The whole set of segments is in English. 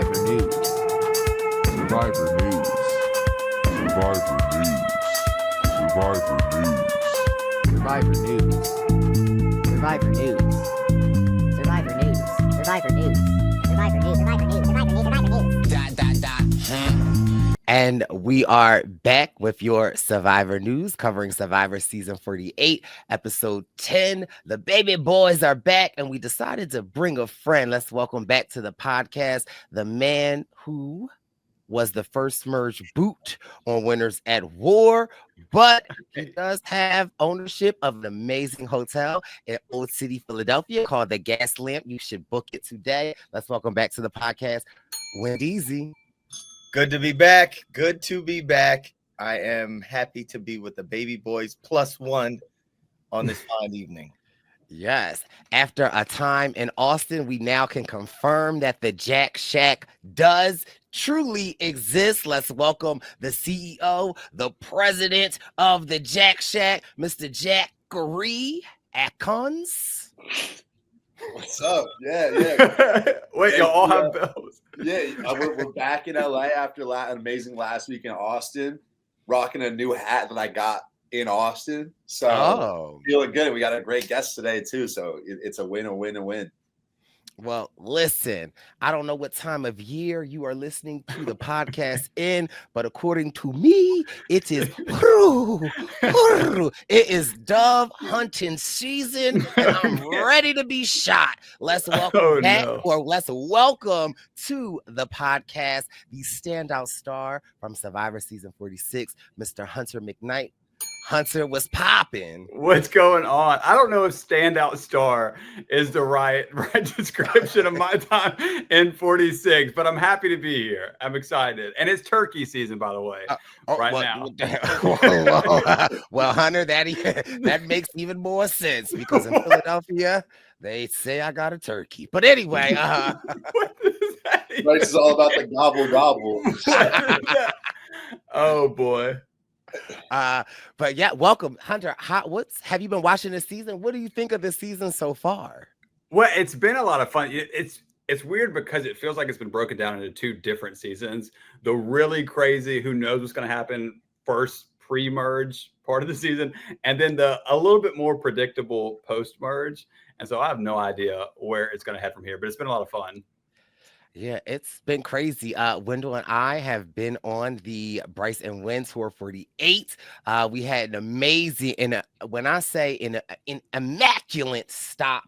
Survivor News. Survivor News. Survivor News. Survivor News. Survivor News. Survivor News. Survivor News. Survivor News. Survivor News. Survivor News. Survivor News. And we are back with your Survivor News, covering Survivor Season 48, Episode 10. The baby boys are back, and we decided to bring a friend. Let's welcome back to the podcast the man who was the first merge boot on Winners at War, but he does have ownership of an amazing hotel in Old City, Philadelphia called the Gas Lamp. You should book it today. Let's welcome back to the podcast, Wendell Holland. Good to be back. Good to be back. I am happy to be with the baby boys plus one on this fine evening. Yes. After a time in Austin, we now can confirm that the Jack Shack does truly exist. Let's welcome the CEO, the president of the Jack Shack, Mr. Jack Atkins. What's up? Yeah. Wait, y'all all have bells. Yeah, we're back in LA after an amazing last week in Austin, rocking a new hat that I got in Austin. So feeling good. We got a great guest today too. So it's a win, a win, a win. Well, listen, I don't know what time of year you are listening to the podcast in, but according to me, it is dove hunting season, and I'm ready to be shot. Let's welcome let's welcome to the podcast the standout star from Survivor Season 46, Mr. Hunter McKnight. Hunter was popping. What's going on? I don't know if standout star is the right description of my time in 46, but I'm happy to be here. I'm excited. And it's turkey season, by the way, now. Well, Hunter, that makes even more sense because in Philadelphia, they say I got a turkey. But anyway, what does that mean? This is all about the gobble. Oh, boy. But yeah, welcome, Hunter. Have you been watching this season? What do you think of this season so far? Well, it's been a lot of fun. It's weird because it feels like it's been broken down into two different seasons. The really crazy, who knows what's going to happen, first pre-merge part of the season, and then a little bit more predictable post-merge. And so I have no idea where it's going to head from here, but it's been a lot of fun. Yeah, it's been crazy. Wendell and I have been on the Brice and Win Tour 48. We had an amazing, when I say an immaculate stop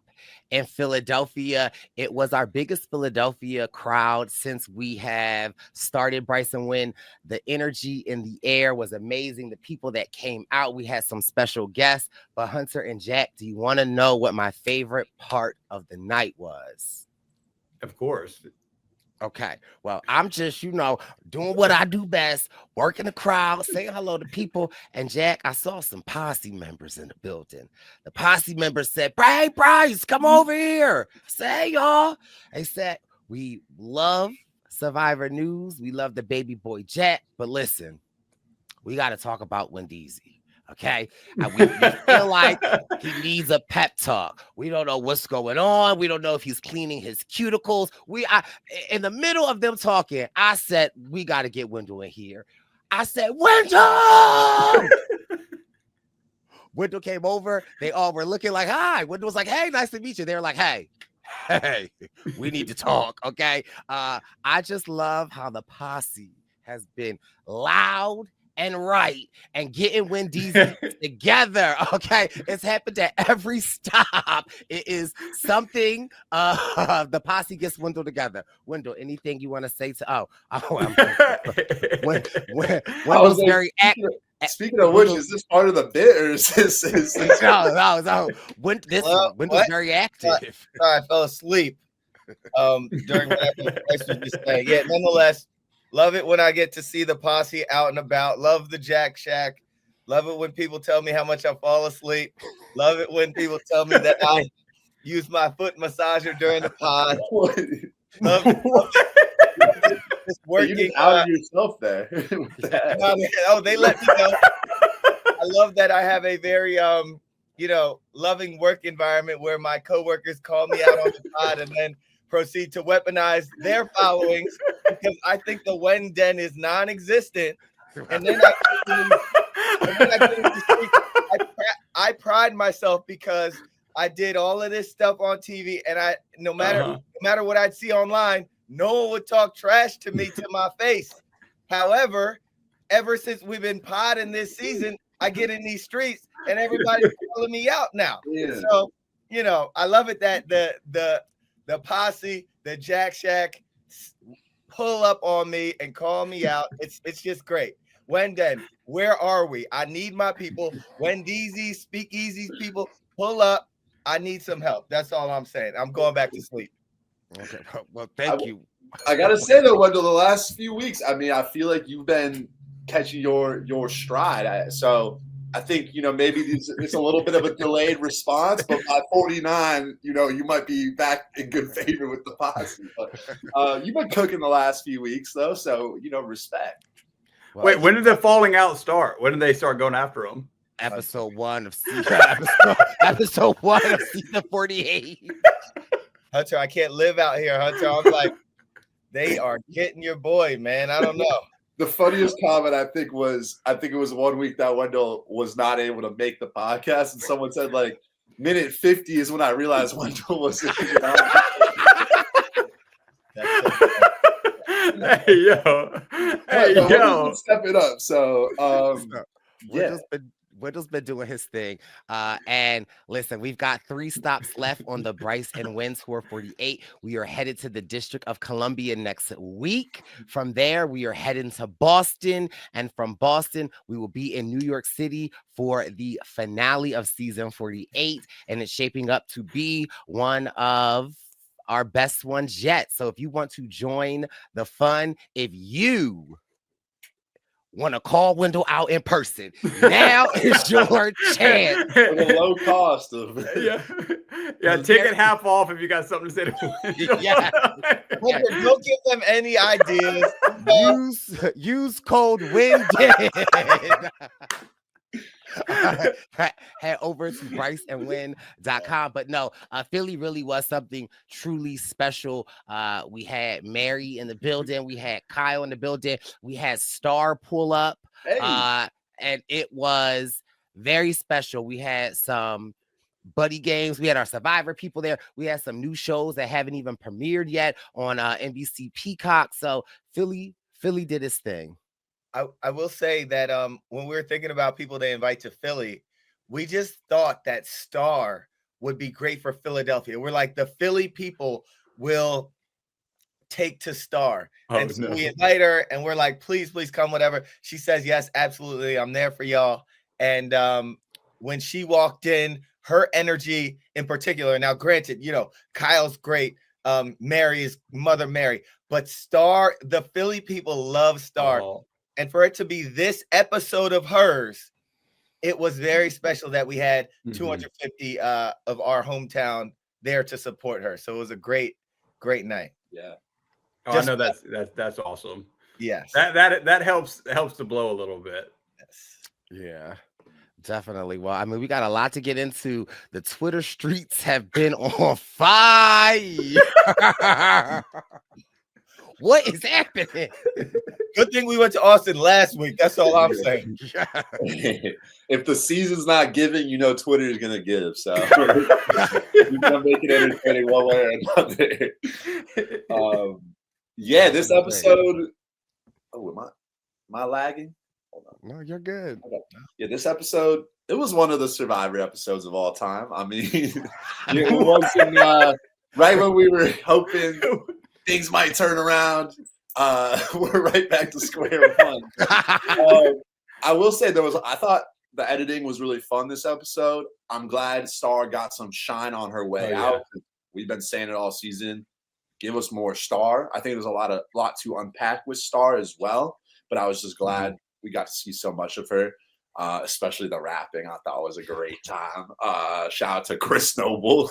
in Philadelphia. It was our biggest Philadelphia crowd since we have started Brice and Win. The energy in the air was amazing. The people that came out, we had some special guests. But Hunter and Jack, do you want to know what my favorite part of the night was? Of course. Okay, well, I'm just, doing what I do best, working the crowd, saying hello to people. And Jack, I saw some posse members in the building. The posse members said, "Hey, Brice, come over here." Say, y'all. They said, "We love Survivor News. We love the baby boy Jack. But listen, we got to talk about Wendell Holland. Okay, and we feel like he needs a pep talk. We don't know what's going on. We don't know if he's cleaning his cuticles. In the middle of them talking, I said, we got to get Wendell in here. I said, Wendell! Wendell came over. They all were looking like, hi. Wendell was like, hey, nice to meet you. They were like, hey, we need to talk, okay? I just love how the posse has been loud and right and getting Wendell together. Okay, it's happened at every stop. It is something. The posse gets Wendell together. Wendell, anything you want to say to? Wendell's very active. Speaking of which, is this part of the bit or is this? No. Wendell's very active. Sorry, I fell asleep during what Brice was just saying. Yeah, nonetheless. Love it when I get to see the posse out and about. Love the Jack Shack. Love it when people tell me how much I fall asleep. Love it when people tell me that I use my foot massager during the pod. Love it. Just working. You out of yourself there. They let me know. I love that I have a very loving work environment where my coworkers call me out on the pod and then proceed to weaponize their followings because I think the Wen Den is non-existent. And then I pride myself because I did all of this stuff on TV, and no matter what I'd see online, no one would talk trash to me to my face. However, ever since we've been podding this season, I get in these streets and everybody's calling me out now. Yeah. So, I love it that the posse, the Jack Shack pull up on me and call me out. It's just great. Wendell, where are we? I need my people. Wendeezy, Speakeasy people, pull up. I need some help. That's all I'm saying. I'm going back to sleep. Okay. Well, thank you. I gotta say though, Wendell, the last few weeks, I mean, I feel like you've been catching your stride. So I think maybe it's a little bit of a delayed response, but by 49, you might be back in good favor with the posse. But you've been cooking the last few weeks though, so respect. Well, wait, when did the falling out start? When did they start going after him? Episode 1 of season 48. Hunter, I can't live out here, Hunter. I'm like, they are getting your boy, man. I don't know. The funniest comment I think it was 1 week that Wendell was not able to make the podcast, and someone said like minute 50 is when I realized Wendell wasn't. Hey yo, step it up. So Wendell's been doing his thing. And listen, we've got 3 stops left on the Brice and Win Tour 48. We are headed to the District of Columbia next week. From there, we are heading to Boston. And from Boston, we will be in New York City for the finale of season 48. And it's shaping up to be one of our best ones yet. So if you want to join the fun, if you want to call Wendell out in person, now is your chance. For the low cost of ticket half off if you got something to say to Wendell. Yeah. Don't give them any ideas. Use code WINDED. Head over to briceandwin.com. But no, Philly really was something truly special. We had Mary in the building, we had Kyle in the building, we had Star pull up, and it was very special. We had some buddy games, we had our Survivor people there, we had some new shows that haven't even premiered yet on NBC Peacock. So Philly did its thing. I will say that when we were thinking about people to invite to Philly, we just thought that Star would be great for Philadelphia. We're like, the Philly people will take to Star. And so we invite her and we're like, please come, whatever. She says, yes, absolutely. I'm there for y'all. And when she walked in, her energy in particular, now granted, Kyle's great. Mary is Mother Mary, but Star, the Philly people love Star. Oh. And for it to be this episode of hers, it was very special that we had 250 of our hometown there to support her. So it was a great night. Yeah. Oh, I know that's awesome. Yes. That helps to blow a little bit. Yes. Yeah. Definitely. Well, I mean, we got a lot to get into. The Twitter streets have been on fire. What is happening? Good thing we went to Austin last week. That's all I'm saying. If the season's not giving, Twitter is gonna give. So you're gonna make it entertaining one way or another. This episode. Oh, am I lagging? Hold on. No, you're good. Yeah, this episode, it was one of the Survivor episodes of all time. I mean, it wasn't right when we were hoping things might turn around. We're right back to square one. I will say I thought the editing was really fun this episode. I'm glad Star got some shine on her way out. We've been saying it all season. Give us more Star. I think there's a lot to unpack with Star as well. But I was just glad we got to see so much of her. Especially the rapping, I thought was a great time. Shout out to Chris Noble.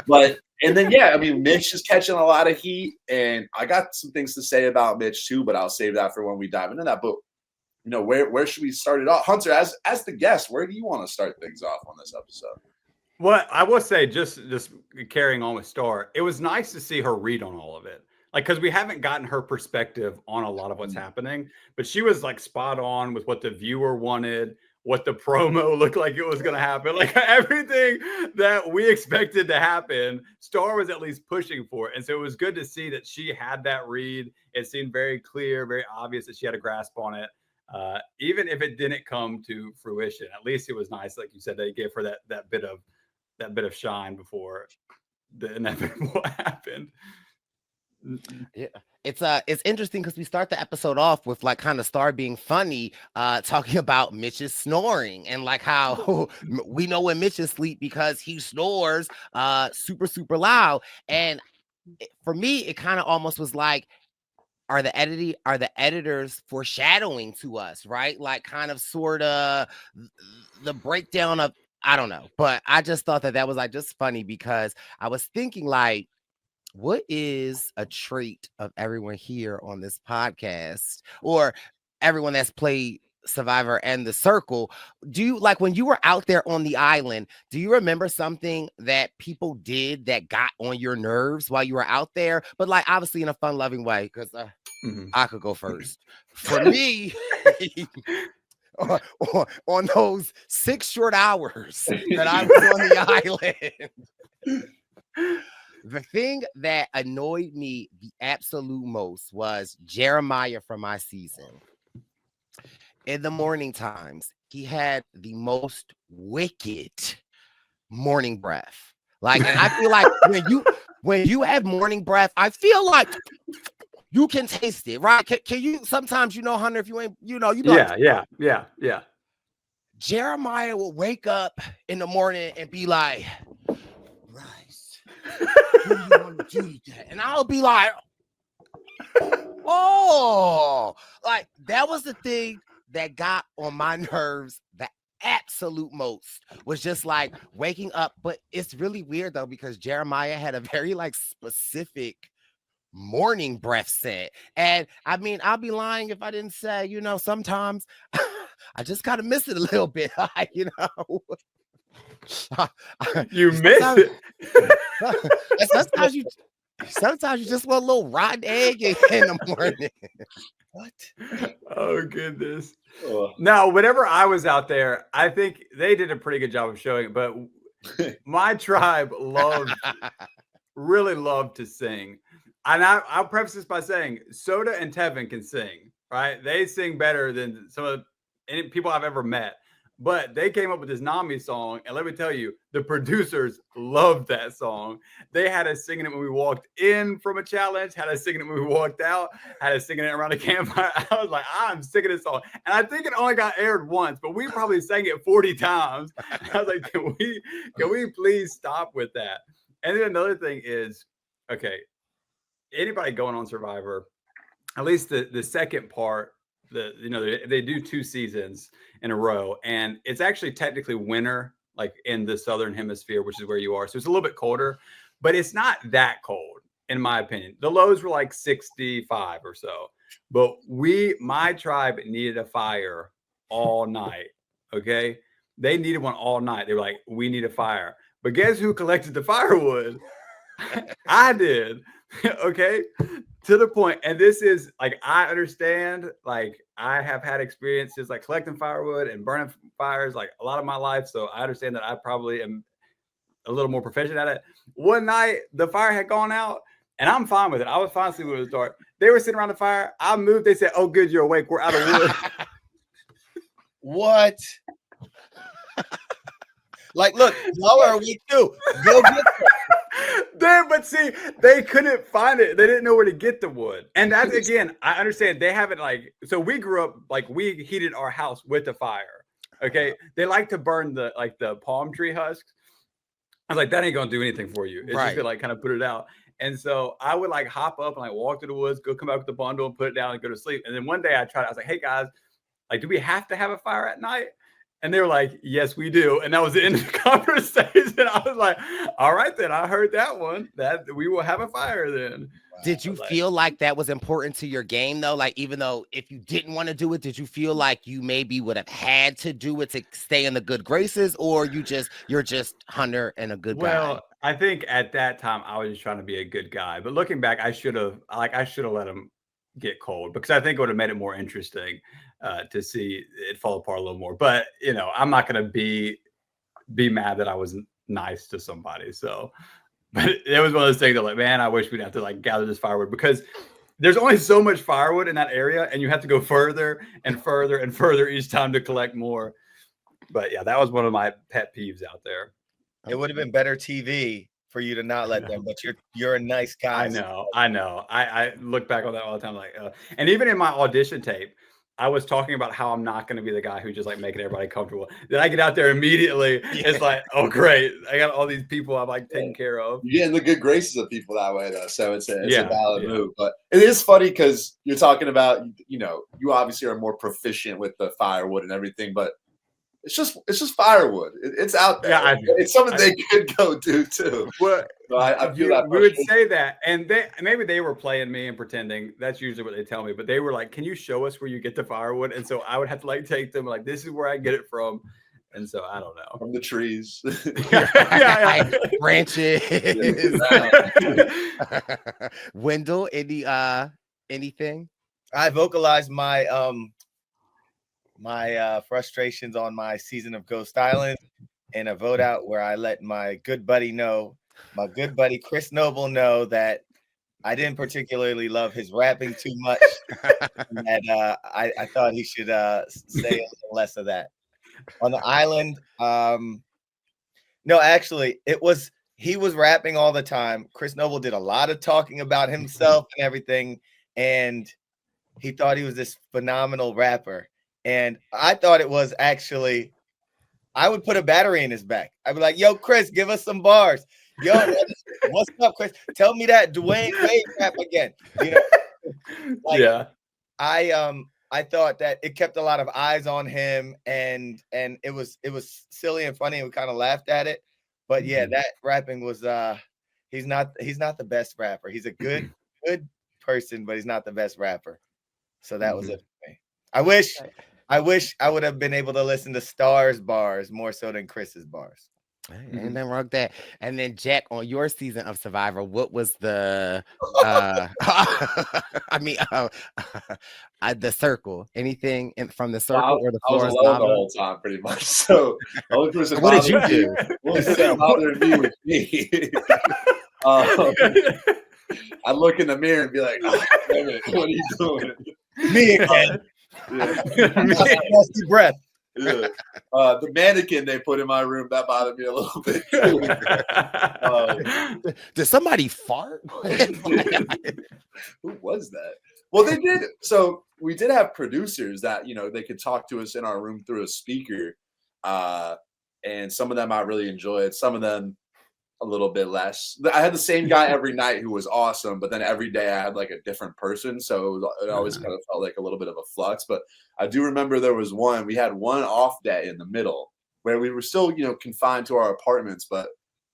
Mitch is catching a lot of heat, and I got some things to say about Mitch too, but I'll save that for when we dive into that. But where should we start it off? Hunter, as the guest, where do you want to start things off on this episode? Well, I will say, just carrying on with Star, it was nice to see her read on all of it. Like, because we haven't gotten her perspective on a lot of what's happening, but she was like spot on with what the viewer wanted, what the promo looked like it was going to happen. Like everything that we expected to happen, Star was at least pushing for it. And so it was good to see that she had that read. It seemed very clear, very obvious that she had a grasp on it. Even if it didn't come to fruition, at least it was nice, like you said, they gave her that bit of shine before the inevitable happened. Yeah, it's interesting because we start the episode off with like kind of Star being funny, talking about Mitch's snoring and like how we know when Mitch is asleep because he snores super loud. And for me, it kind of almost was like, are the editors foreshadowing to us, right? Like kind of sort of the breakdown of, I don't know, but I just thought that was like just funny because I was thinking like, what is a trait of everyone here on this podcast or everyone that's played Survivor and The Circle? Do you like when you were out there on the island, do you remember something that people did that got on your nerves while you were out there? But like obviously in a fun loving way, because I could go first. For me, on those 6 short hours that I was on the island, the thing that annoyed me the absolute most was Jeremiah from my season. In the morning times, he had the most wicked morning breath. Like, and I feel like when you have morning breath, I feel like you can taste it, right? Can you sometimes, Hunter, if you ain't, Yeah. Jeremiah will wake up in the morning and be like, Brice, what do you want to do today? And I'll be like, oh, like that was the thing that got on my nerves the absolute most, was just like waking up. But it's really weird though, because Jeremiah had a very like specific morning breath set. And I mean, I'll be lying if I didn't say, sometimes I just kind of miss it a little bit. You miss it. Sometimes you just want a little rotten egg in the morning. What? Oh, goodness. Now, whenever I was out there, I think they did a pretty good job of showing it, but my tribe really loved to sing. And I'll preface this by saying Soda and Tevin can sing, right? They sing better than some of any people I've ever met. But they came up with this Nami song, and let me tell you, the producers loved that song. They had us singing it when we walked in from a challenge, had us singing it when we walked out, had us singing it around the campfire. I was like, I'm singing this song. And I think it only got aired once, but we probably sang it 40 times. And I was like, can we please stop with that? And then another thing is, okay, anybody going on Survivor, at least the second part, they do 2 seasons in a row, and it's actually technically winter, like in the southern hemisphere, which is where you are. So it's a little bit colder, but it's not that cold, in my opinion. The lows were like 65 or so, but my tribe needed a fire all night. Okay. They needed one all night. They were like, we need a fire. But guess who collected the firewood? I did. Okay. To the point, and this is like, I understand, like I have had experiences like collecting firewood and burning fires like a lot of my life. So I understand that I probably am a little more proficient at it. One night the fire had gone out and I'm fine with it. I was fine sleeping when it was dark. They were sitting around the fire. I moved. They said, oh, good, you're awake. We're out of wood. What? Like, look, y'all are weak too. Go get But see, they couldn't find it. They didn't know where to get the wood. And that's, again, I understand they haven't so we grew up, like we heated our house with the fire. Okay. They like to burn the palm tree husks. I was like, that ain't going to do anything for you. It's just to like kind of put it out. And so I would like hop up and like walk to the woods, come back with the bundle and put it down and go to sleep. And then one day I was like, hey guys, like, do we have to have a fire at night? And they were like, yes, we do. And that was the end of the conversation. I was like, all right, then I heard that one, that we will have a fire then. Did you feel like that was important to your game though? Like, even though if you didn't want to do it, did you feel like you maybe would have had to do it to stay in the good graces, or you're just Hunter and a good guy? Well, I think at that time I was just trying to be a good guy, but looking back, I should have let him get cold, because I think it would have made it more interesting to see it fall apart a little more. But I'm not going to be mad that I was nice to somebody. So, but it was one of those things that, like, man, I wish we'd have to like gather this firewood, because there's only so much firewood in that area, and you have to go further and further and further each time to collect more. But yeah, that was one of my pet peeves out there. It would have been better TV for you to not let them, but you're a nice guy. I know. I look back on that all the time, like, and even in my audition tape, I was talking about how I'm not going to be the guy who just like making everybody comfortable. Then I get out there immediately. Yeah. It's like, oh great, I got all these people I'm like taking care of. You get in the good graces of people that way, though. So it's a valid move. But it is funny because you're talking about, you obviously are more proficient with the firewood and everything, but it's just firewood. It's out there. Yeah, it's something they could go do too. Well, so I feel that we would say that, and maybe they were playing me and pretending. That's usually what they tell me. But they were like, "Can you show us where you get the firewood?" And so I would have to like take them, like, "This is where I get it from." And so I don't know, from the trees, branches. Wendell, anything? I vocalized my frustrations on my season of Ghost Island in a vote out where I let my good buddy Chris Noble know that I didn't particularly love his rapping too much, and that I thought he should say a little less of that. On the island, no, actually, he was rapping all the time. Chris Noble did a lot of talking about himself and everything, and he thought he was this phenomenal rapper. And I thought it was actually, I would put a battery in his back. I'd be like, yo, Chris, give us some bars. Yo, what's up, Chris? Tell me that Dwayne Wade rap again. I thought that it kept a lot of eyes on him, and it was silly and funny, and we kind of laughed at it. But yeah, that rapping was he's not the best rapper. He's a good person, but he's not the best rapper. So that was it for me. I wish I would have been able to listen to Star's bars more so than Chris's bars. And then wrong that. And then Jack, on your season of Survivor, what was the the circle? Anything from the circle or the floor? I was alone the whole time, pretty much. So the only person what did you do? Bothering me with me. I look in the mirror and be like, oh, what are you doing? Me again. Nasty breath. Yeah. The mannequin they put in my room, that bothered me a little bit. Did somebody fart? Who was that? Well, they did. So we did have producers that, they could talk to us in our room through a speaker. And some of them I really enjoyed. Some of them a little bit less. I had the same guy every night who was awesome, but then every day I had like a different person. So it always kind of felt like a little bit of a flux. But I do remember we had one off day in the middle where we were still, confined to our apartments, but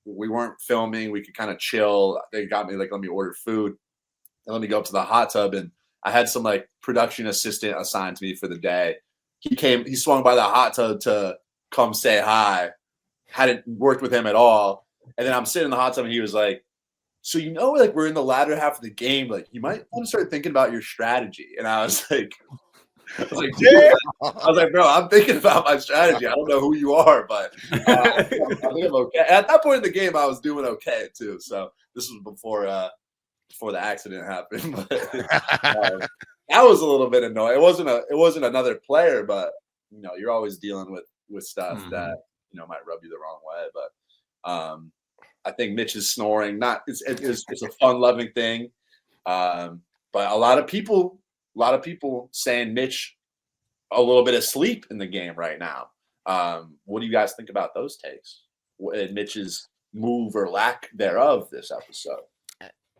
we weren't filming. We could kind of chill. They got me like, let me order food and let me go up to the hot tub. And I had some like production assistant assigned to me for the day. He swung by the hot tub to come say hi. Hadn't worked with him at all. And then I'm sitting in the hot tub, and he was like, so, like, we're in the latter half of the game. Like, you might want to start thinking about your strategy. And I was like, yeah. I was like, bro, I'm thinking about my strategy. I don't know who you are, but I think I'm okay. At that point in the game, I was doing okay, too. So this was before the accident happened. But that was a little bit annoying. It wasn't another player, but, you're always dealing with stuff that, might rub you the wrong way. But I think Mitch is snoring. It's a fun-loving thing, but a lot of people saying Mitch a little bit asleep in the game right now. What do you guys think about those takes? Mitch's move or lack thereof this episode?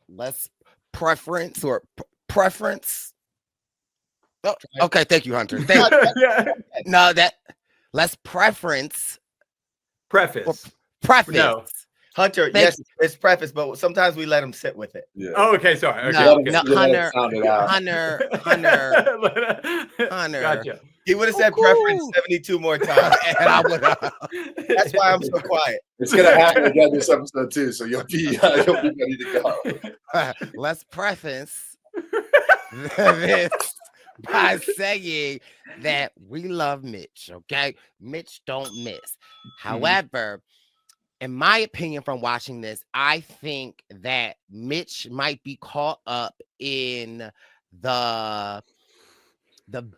Less preference or preference. Oh, okay, thank you, Hunter. No, that. Let's preface. No. Hunter, yes, it's preface, but sometimes we let them sit with it. Yeah. Oh, okay. Sorry. Okay. No, Okay. Hunter. Gotcha. He would have said preference 72 more times. And I would That's why I'm so quiet. It's gonna happen again this episode too, so you'll be ready to go. Let's preface this by saying that we love Mitch, okay? Mitch don't miss. However, in my opinion, from watching this, I think that Mitch might be caught up in the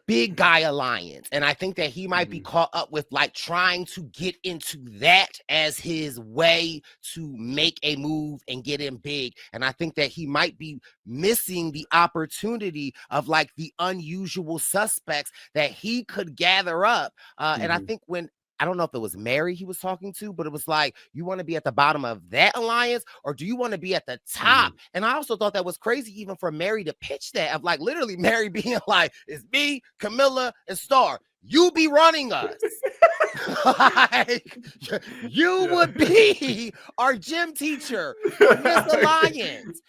big guy alliance. And I think that he might be caught up with like trying to get into that as his way to make a move and get in big. And I think that he might be missing the opportunity of like the unusual suspects that he could gather up. And I think I don't know if it was Mary he was talking to, but it was like, you want to be at the bottom of that alliance or do you want to be at the top? And I also thought that was crazy even for Mary to pitch that, of like literally Mary being like, it's me, Camilla, and Star. You be running us. Like, you would be our gym teacher in this alliance.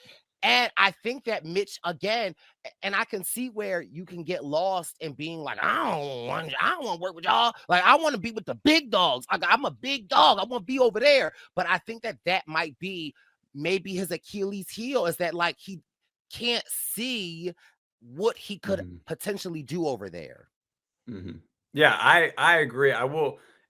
And I think that Mitch, again, and I can see where you can get lost in being like, I don't want to work with y'all. Like, I want to be with the big dogs. Like, I'm a big dog. I want to be over there. But I think that might be maybe his Achilles heel, is that like he can't see what he could potentially do over there. Yeah, I agree.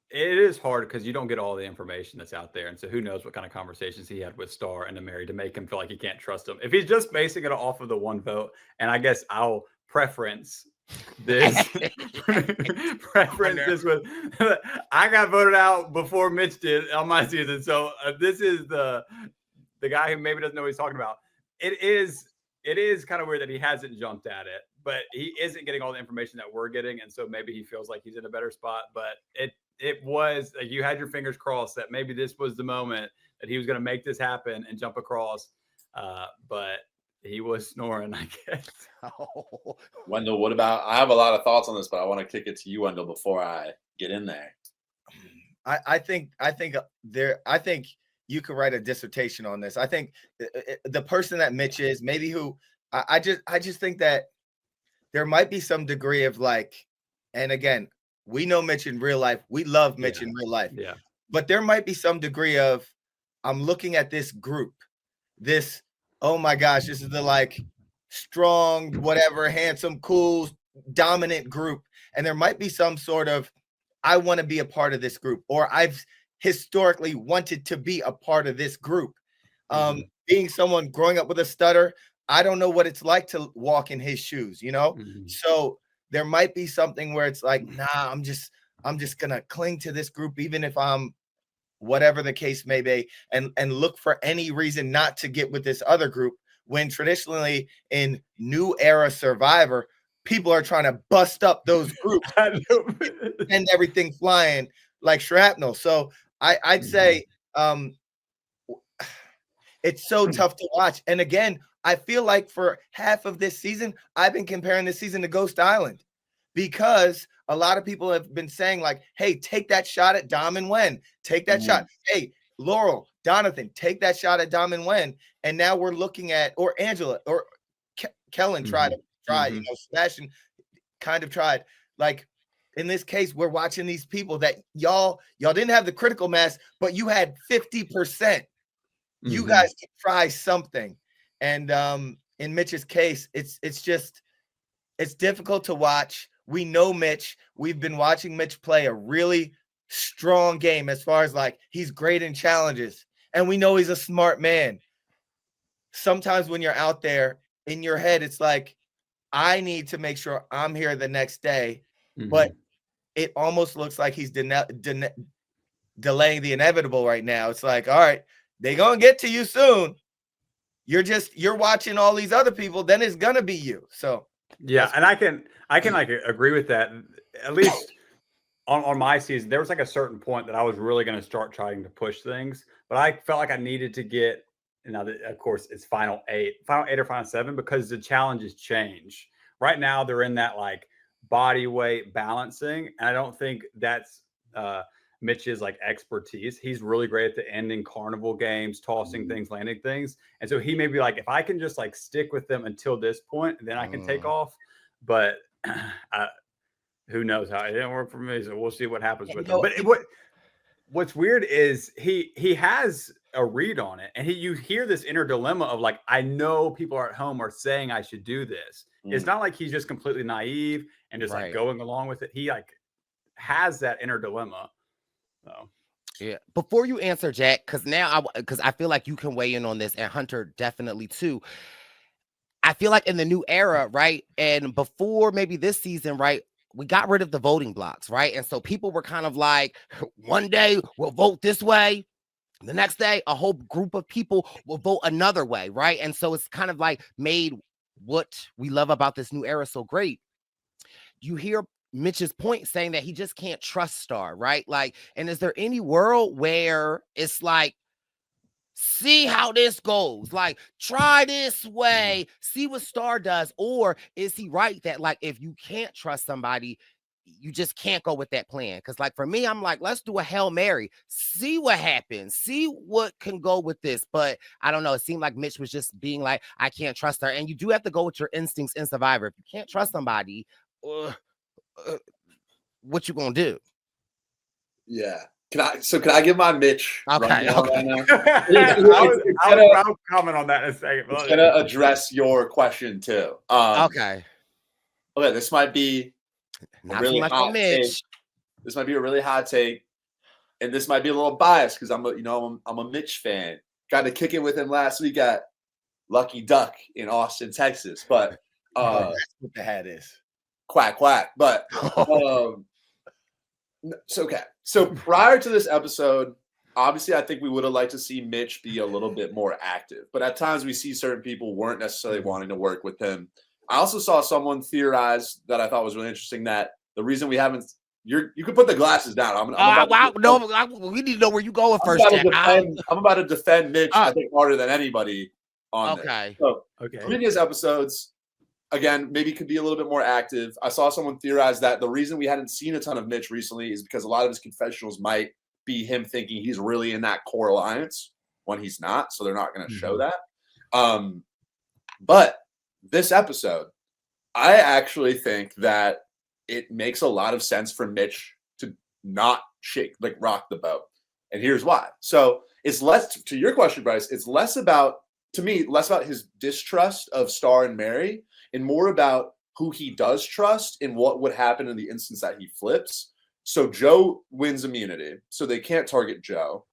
It is hard because you don't get all the information that's out there. And so who knows what kind of conversations he had with Star and Mary to make him feel like he can't trust him. If he's just basing it off of the one vote, and I guess I'll preference this with I got voted out before Mitch did on my season. So this is the guy who maybe doesn't know what he's talking about. It is kind of weird that he hasn't jumped at it, but he isn't getting all the information that we're getting. And so maybe he feels like he's in a better spot, but it was like you had your fingers crossed that maybe this was the moment that he was going to make this happen and jump across. But he was snoring, I guess. Wendell, what about? I have a lot of thoughts on this, but I want to kick it to you, Wendell, before I get in there. I think you could write a dissertation on this. I think the person that Mitch is, maybe who I just think that there might be some degree of like, and again, we know Mitch in real life. We love Mitch in real life. Yeah. But there might be some degree of, I'm looking at this group, this, oh my gosh, this is the like strong, whatever, handsome, cool, dominant group. And there might be some sort of, I want to be a part of this group, or I've historically wanted to be a part of this group. Being someone growing up with a stutter, I don't know what it's like to walk in his shoes, you know? So there might be something where it's like, nah, I'm just gonna cling to this group, even if I'm whatever the case may be, and look for any reason not to get with this other group, when traditionally in new era Survivor, people are trying to bust up those groups and everything flying like shrapnel. So I'd say it's so tough to watch. And again, I feel like for half of this season, I've been comparing this season to Ghost Island, because a lot of people have been saying like, hey, take that shot at Dom and Wen. Take that shot. Hey, Laurel, Donathan, take that shot at Dom and Wen. And now we're looking at, or Angela, or Kellen tried, you know, Sebastian kind of tried. Like in this case, we're watching these people that y'all didn't have the critical mass, but you had 50%. You guys can try something. And in Mitch's case, it's difficult to watch. We know Mitch. We've been watching Mitch play a really strong game as far as like he's great in challenges. And we know he's a smart man. Sometimes when you're out there in your head, it's like, I need to make sure I'm here the next day. But it almost looks like he's delaying the inevitable right now. It's like, all right, they're going to get to you soon. You're watching all these other people, then it's going to be you. So, yeah. And I can like agree with that. At least on my season, there was like a certain point that I was really going to start trying to push things, but I felt like I needed to get, now that of course it's final eight or final 7, because the challenges change. Right now they're in that like body weight balancing. And I don't think that's Mitch's like expertise. He's really great at the ending carnival games, tossing things, landing things. And so he may be like, if I can just like stick with them until this point, then I can take off. But who knows how it didn't work for me. So we'll see what happens with him. But what's weird is he has a read on it, and you hear this inner dilemma of like, I know people at home are saying I should do this. It's not like he's just completely naive and just like going along with it. He like has that inner dilemma. So yeah. Before you answer, Jack, because I feel like you can weigh in on this, and Hunter definitely too. I feel like in the new era, right, and before maybe this season, right, we got rid of the voting blocks, right, and so people were kind of like, one day we'll vote this way, the next day a whole group of people will vote another way, right, and so it's kind of like made what we love about this new era so great. You hear Mitch's point saying that he just can't trust Star, right? Like, and is there any world where it's like, see how this goes, like try this way, see what Star does? Or is he right that like if you can't trust somebody, you just can't go with that plan? Because like for me, I'm like, let's do a Hail Mary, see what happens, see what can go with this. But I don't know, it seemed like Mitch was just being like, I can't trust her. And you do have to go with your instincts in Survivor. If you can't trust somebody, what you gonna do? Yeah. Can I give my Mitch? Okay. Right now? I'll comment on that in a second. It's gonna address your question too. Okay. This might be Not really too much hot on Mitch. take. This might be a really hot take, and this might be a little biased because I'm a Mitch fan. Got to kick it with him last week at Lucky Duck in Austin, Texas. But That's what the hat is. Quack quack. But So prior to this episode, obviously, I think we would have liked to see Mitch be a little bit more active. But at times, we see certain people weren't necessarily wanting to work with him. I also saw someone theorize that I thought was really interesting, that the reason we haven't – you can put the glasses down. We need to know where you going first, Jack. I'm about to defend Mitch, I think, harder than anybody on this. So, previous episodes – again, maybe could be a little bit more active. I saw someone theorize that the reason we hadn't seen a ton of Mitch recently is because a lot of his confessionals might be him thinking he's really in that core alliance when he's not, so they're not going to show that. But this episode, I actually think that it makes a lot of sense for Mitch to not rock the boat. And here's why. So it's less, to your question, Brice, it's less about his distrust of Star and Mary, and more about who he does trust and what would happen in the instance that he flips. So Joe wins immunity, so they can't target Joe.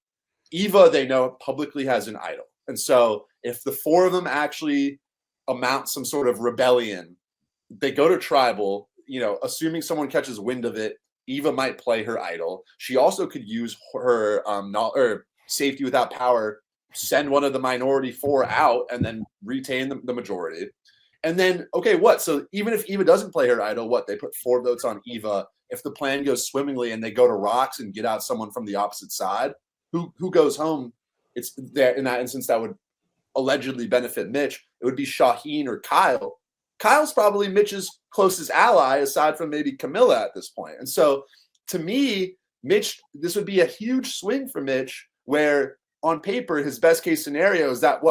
Eva, they know, publicly has an idol. And so if the four of them actually amount some sort of rebellion, they go to tribal, assuming someone catches wind of it, Eva might play her idol. She also could use her safety without power, send one of the minority four out, and then retain the majority. And then, so even if Eva doesn't play her idol, they put 4 votes on Eva. If the plan goes swimmingly and they go to rocks and get out someone from the opposite side, who goes home? It's there in that instance that would allegedly benefit Mitch. It would be Shaheen or Kyle. Kyle's probably Mitch's closest ally, aside from maybe Camilla at this point. And so, to me, Mitch, this would be a huge swing for Mitch, where on paper his best case scenario is that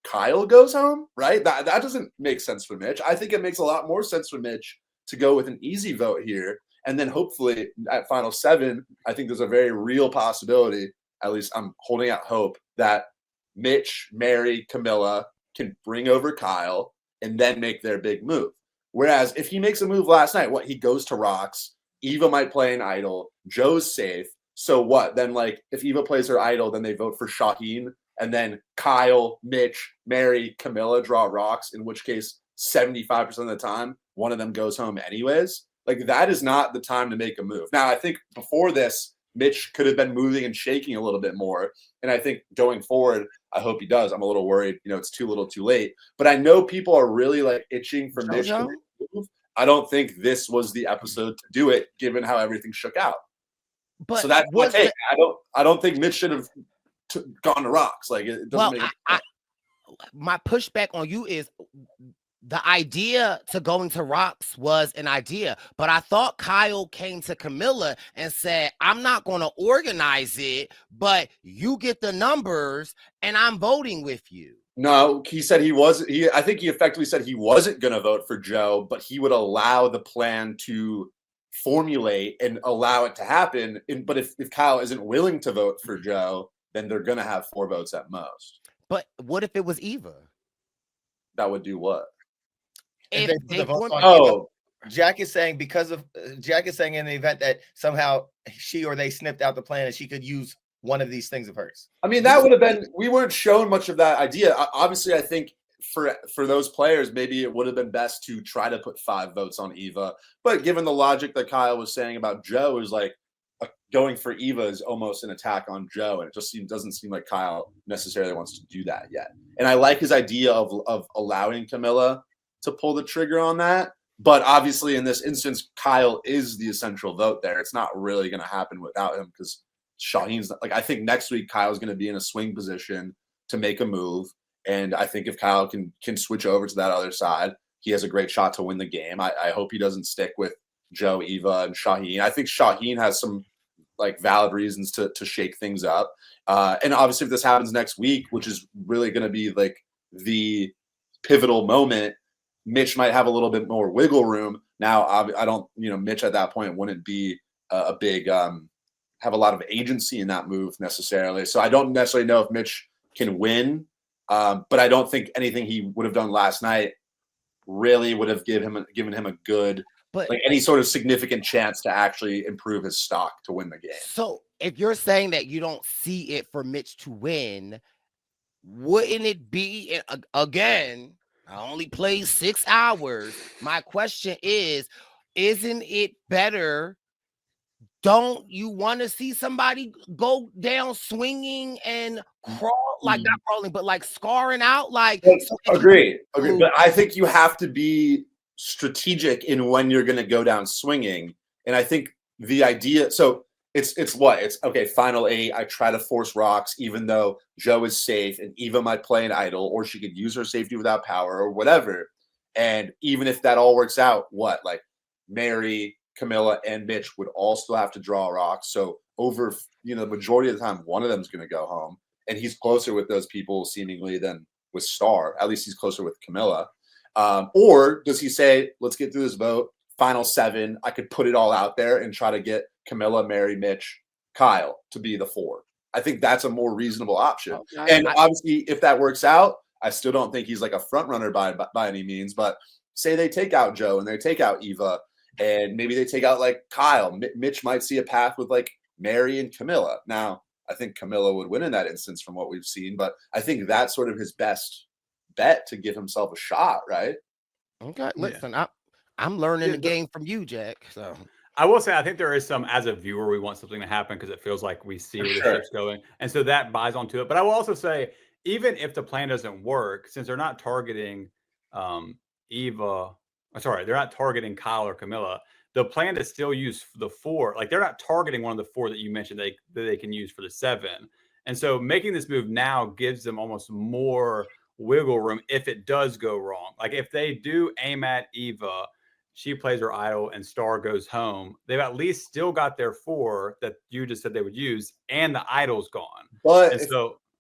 Kyle goes home, right? That doesn't make sense for Mitch. I think it makes a lot more sense for Mitch to go with an easy vote here. And then hopefully at Final 7, I think there's a very real possibility, at least I'm holding out hope, that Mitch, Mary, Camilla can bring over Kyle and then make their big move. Whereas if he makes a move last night, he goes to rocks, Eva might play an idol, Joe's safe. So what? Then if Eva plays her idol, then they vote for Shaheen. And then Kyle, Mitch, Mary, Camilla draw rocks, in which case 75% of the time, one of them goes home anyways. That is not the time to make a move. Now, I think before this, Mitch could have been moving and shaking a little bit more. And I think going forward, I hope he does. I'm a little worried, it's too little too late. But I know people are really itching for Mitch to move. I don't think this was the episode to do it, given how everything shook out. But so that's my take. I don't think Mitch should have gone to rocks. It doesn't make my pushback on you is the idea to going to rocks was an idea, but I thought Kyle came to Camilla and said, I'm not going to organize it, but you get the numbers and I'm voting with you. No, he said he wasn't. I think he effectively said he wasn't going to vote for Joe, but he would allow the plan to formulate and allow it to happen. But if Kyle isn't willing to vote for Joe, then they're going to have 4 votes at most. But what if it was Eva? That would do what? If They put they the votes form- on Eva. Oh, Jack is saying Jack is saying in the event that somehow she or they snipped out the plan and she could use one of these things of hers. I mean, that would have been. We weren't shown much of that idea. Obviously, I think for those players, maybe it would have been best to try to put 5 votes on Eva. But given the logic that Kyle was saying about Joe, is like going for Eva is almost an attack on Joe, and it just doesn't seem like Kyle necessarily wants to do that yet. And I like his idea of allowing Camilla to pull the trigger on that. But obviously, in this instance, Kyle is the essential vote there. It's not really going to happen without him because Shaheen's like, I think next week Kyle's going to be in a swing position to make a move. And I think if Kyle can switch over to that other side, he has a great shot to win the game. I hope he doesn't stick with Joe, Eva, and Shaheen. I think Shaheen has some like valid reasons to shake things up. And obviously, if this happens next week, which is really going to be like the pivotal moment, Mitch might have a little bit more wiggle room. Now, I don't, Mitch at that point wouldn't be a big, have a lot of agency in that move necessarily. So I don't necessarily know if Mitch can win, but I don't think anything he would have done last night really would have given him a good, like any sort of significant chance to actually improve his stock to win the game. So if you're saying that you don't see it for Mitch to win, wouldn't it be, again, I only played 6 hours. My question is, isn't it better? Don't you want to see somebody go down swinging and crawl, like not crawling, but like scarring out? Like, Agreed. But I think you have to be strategic in when you're going to go down swinging. And I think the idea, so it's okay, final 8, I try to force rocks, even though Joe is safe and Eva might play an idol, or she could use her safety without power or whatever. And even if that all works out, like Mary, Camilla, and Mitch would all still have to draw rocks. So over, the majority of the time, one of them is going to go home. And he's closer with those people seemingly than with Star. At least he's closer with Camilla. Or does he say, let's get through this vote, final 7, I could put it all out there and try to get Camilla, Mary, Mitch, Kyle to be the 4. I think that's a more reasonable option. And obviously, if that works out, I still don't think he's like a front runner by any means. But say they take out Joe and they take out Eva, and maybe they take out like Kyle. Mitch might see a path with like Mary and Camilla. Now, I think Camilla would win in that instance from what we've seen, but I think that's sort of his best bet to give himself a shot, right? Okay, listen, I'm learning the game from you, Jack. So I will say, I think there is some, as a viewer, we want something to happen because it feels like we see where the ship's going. And so that buys onto it. But I will also say, even if the plan doesn't work, since they're not targeting they're not targeting Kyle or Camilla, the plan to still use the 4, like they're not targeting one of the 4 that you mentioned that they can use for the 7. And so making this move now gives them almost more wiggle room if it does go wrong. Like if they do aim at Eva, she plays her idol and Star goes home, they've at least still got their 4 that you just said they would use, and the idol's gone. But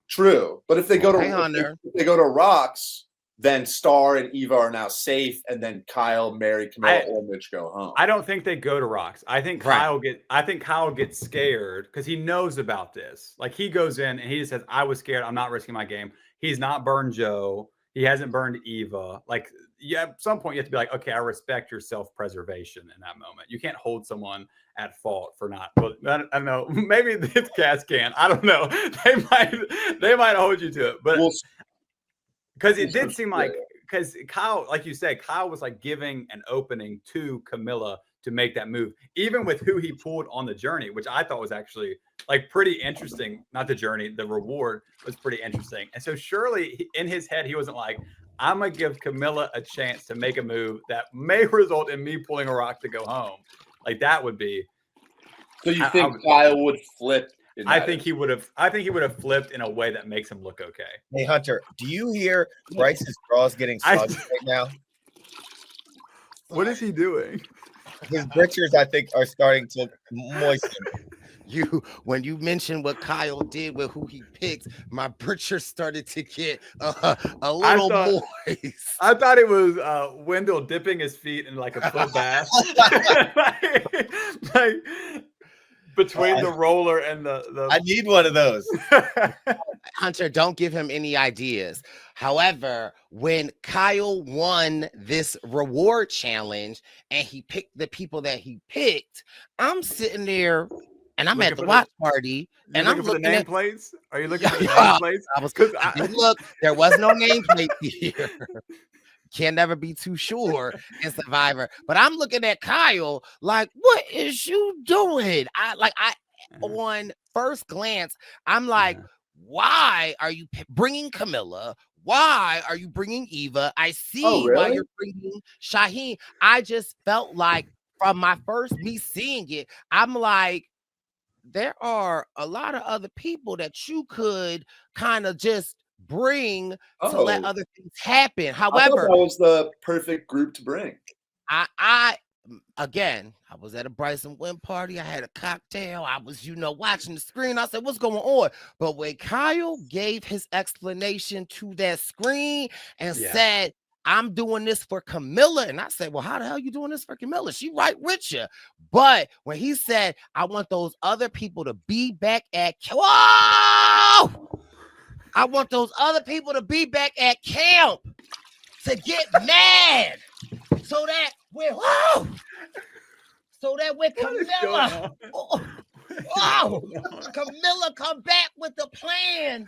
true. But if they go to rocks, then Star and Eva are now safe, and then Kyle, Mary, Camilla, or Mitch go home. I don't think they go to rocks. I think Kyle gets scared because he knows about this. Like he goes in and he just says, "I was scared. I'm not risking my game." He's not burned Joe. He hasn't burned Eva. Like, at some point you have to be like, okay, I respect your self-preservation in that moment. You can't hold someone at fault for not. Well, I don't know. Maybe this cast can. I don't know. They might hold you to it, but. Because it did seem like, because Kyle, like you said, Kyle was like giving an opening to Camilla to make that move, even with who he pulled on the journey, which I thought was actually like pretty interesting. Not the journey, the reward was pretty interesting. And so surely in his head, he wasn't like, I'm going to give Camilla a chance to make a move that may result in me pulling a rock to go home. Like that would be. So you think Kyle would flip? I think he would have flipped in a way that makes him look okay. Hey Hunter, do you hear Brice's draws getting slugged right now? What is he doing? His britchers, I think, are starting to moisten. When you mentioned what Kyle did with who he picked, my britchers started to get a little moist. I thought it was Wendell dipping his feet in like a foot bath, like between the roller and the. I need one of those. Hunter, don't give him any ideas. However, when Kyle won this reward challenge and he picked the people that he picked, I'm sitting there and I'm at the watch party and I'm looking at the nameplates. Are you looking at the nameplates? Look, there was no nameplate here. Can never be too sure in Survivor, but I'm looking at Kyle like, what is you doing? On first glance, I'm like, why are you bringing Camilla? Why are you bringing Eva? I see why you're bringing Shaheen. I just felt like from my first me seeing it, I'm like, there are a lot of other people that you could kind of just bring to let other things happen. However, that was the perfect group to bring. I was at a Brice and Wynn party. I had a cocktail. I was, watching the screen. I said, what's going on? But when Kyle gave his explanation to that screen and said, I'm doing this for Camilla. And I said, well, how the hell you doing this for Camilla? She right with you. But when he said, I want those other people to be back at I want those other people to be back at camp to get mad so that we're Camilla, Camilla come back with the plan.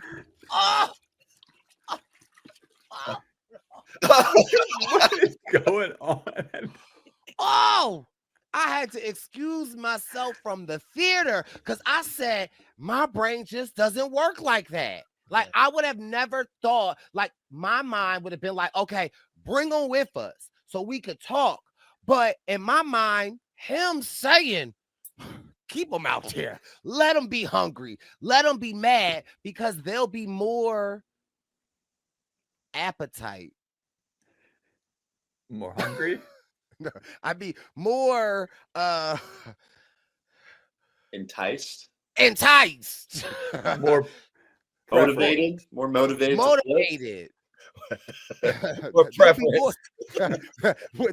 What is going on? I had to excuse myself from the theater because I said my brain just doesn't work like that. Like, I would have never thought, like, my mind would have been like, okay, bring them with us so we could talk. But in my mind, him saying, keep them out there, let them be hungry, let them be mad, because there'll be more appetite. More hungry? No, I'd be more enticed. More motivated. More motivated.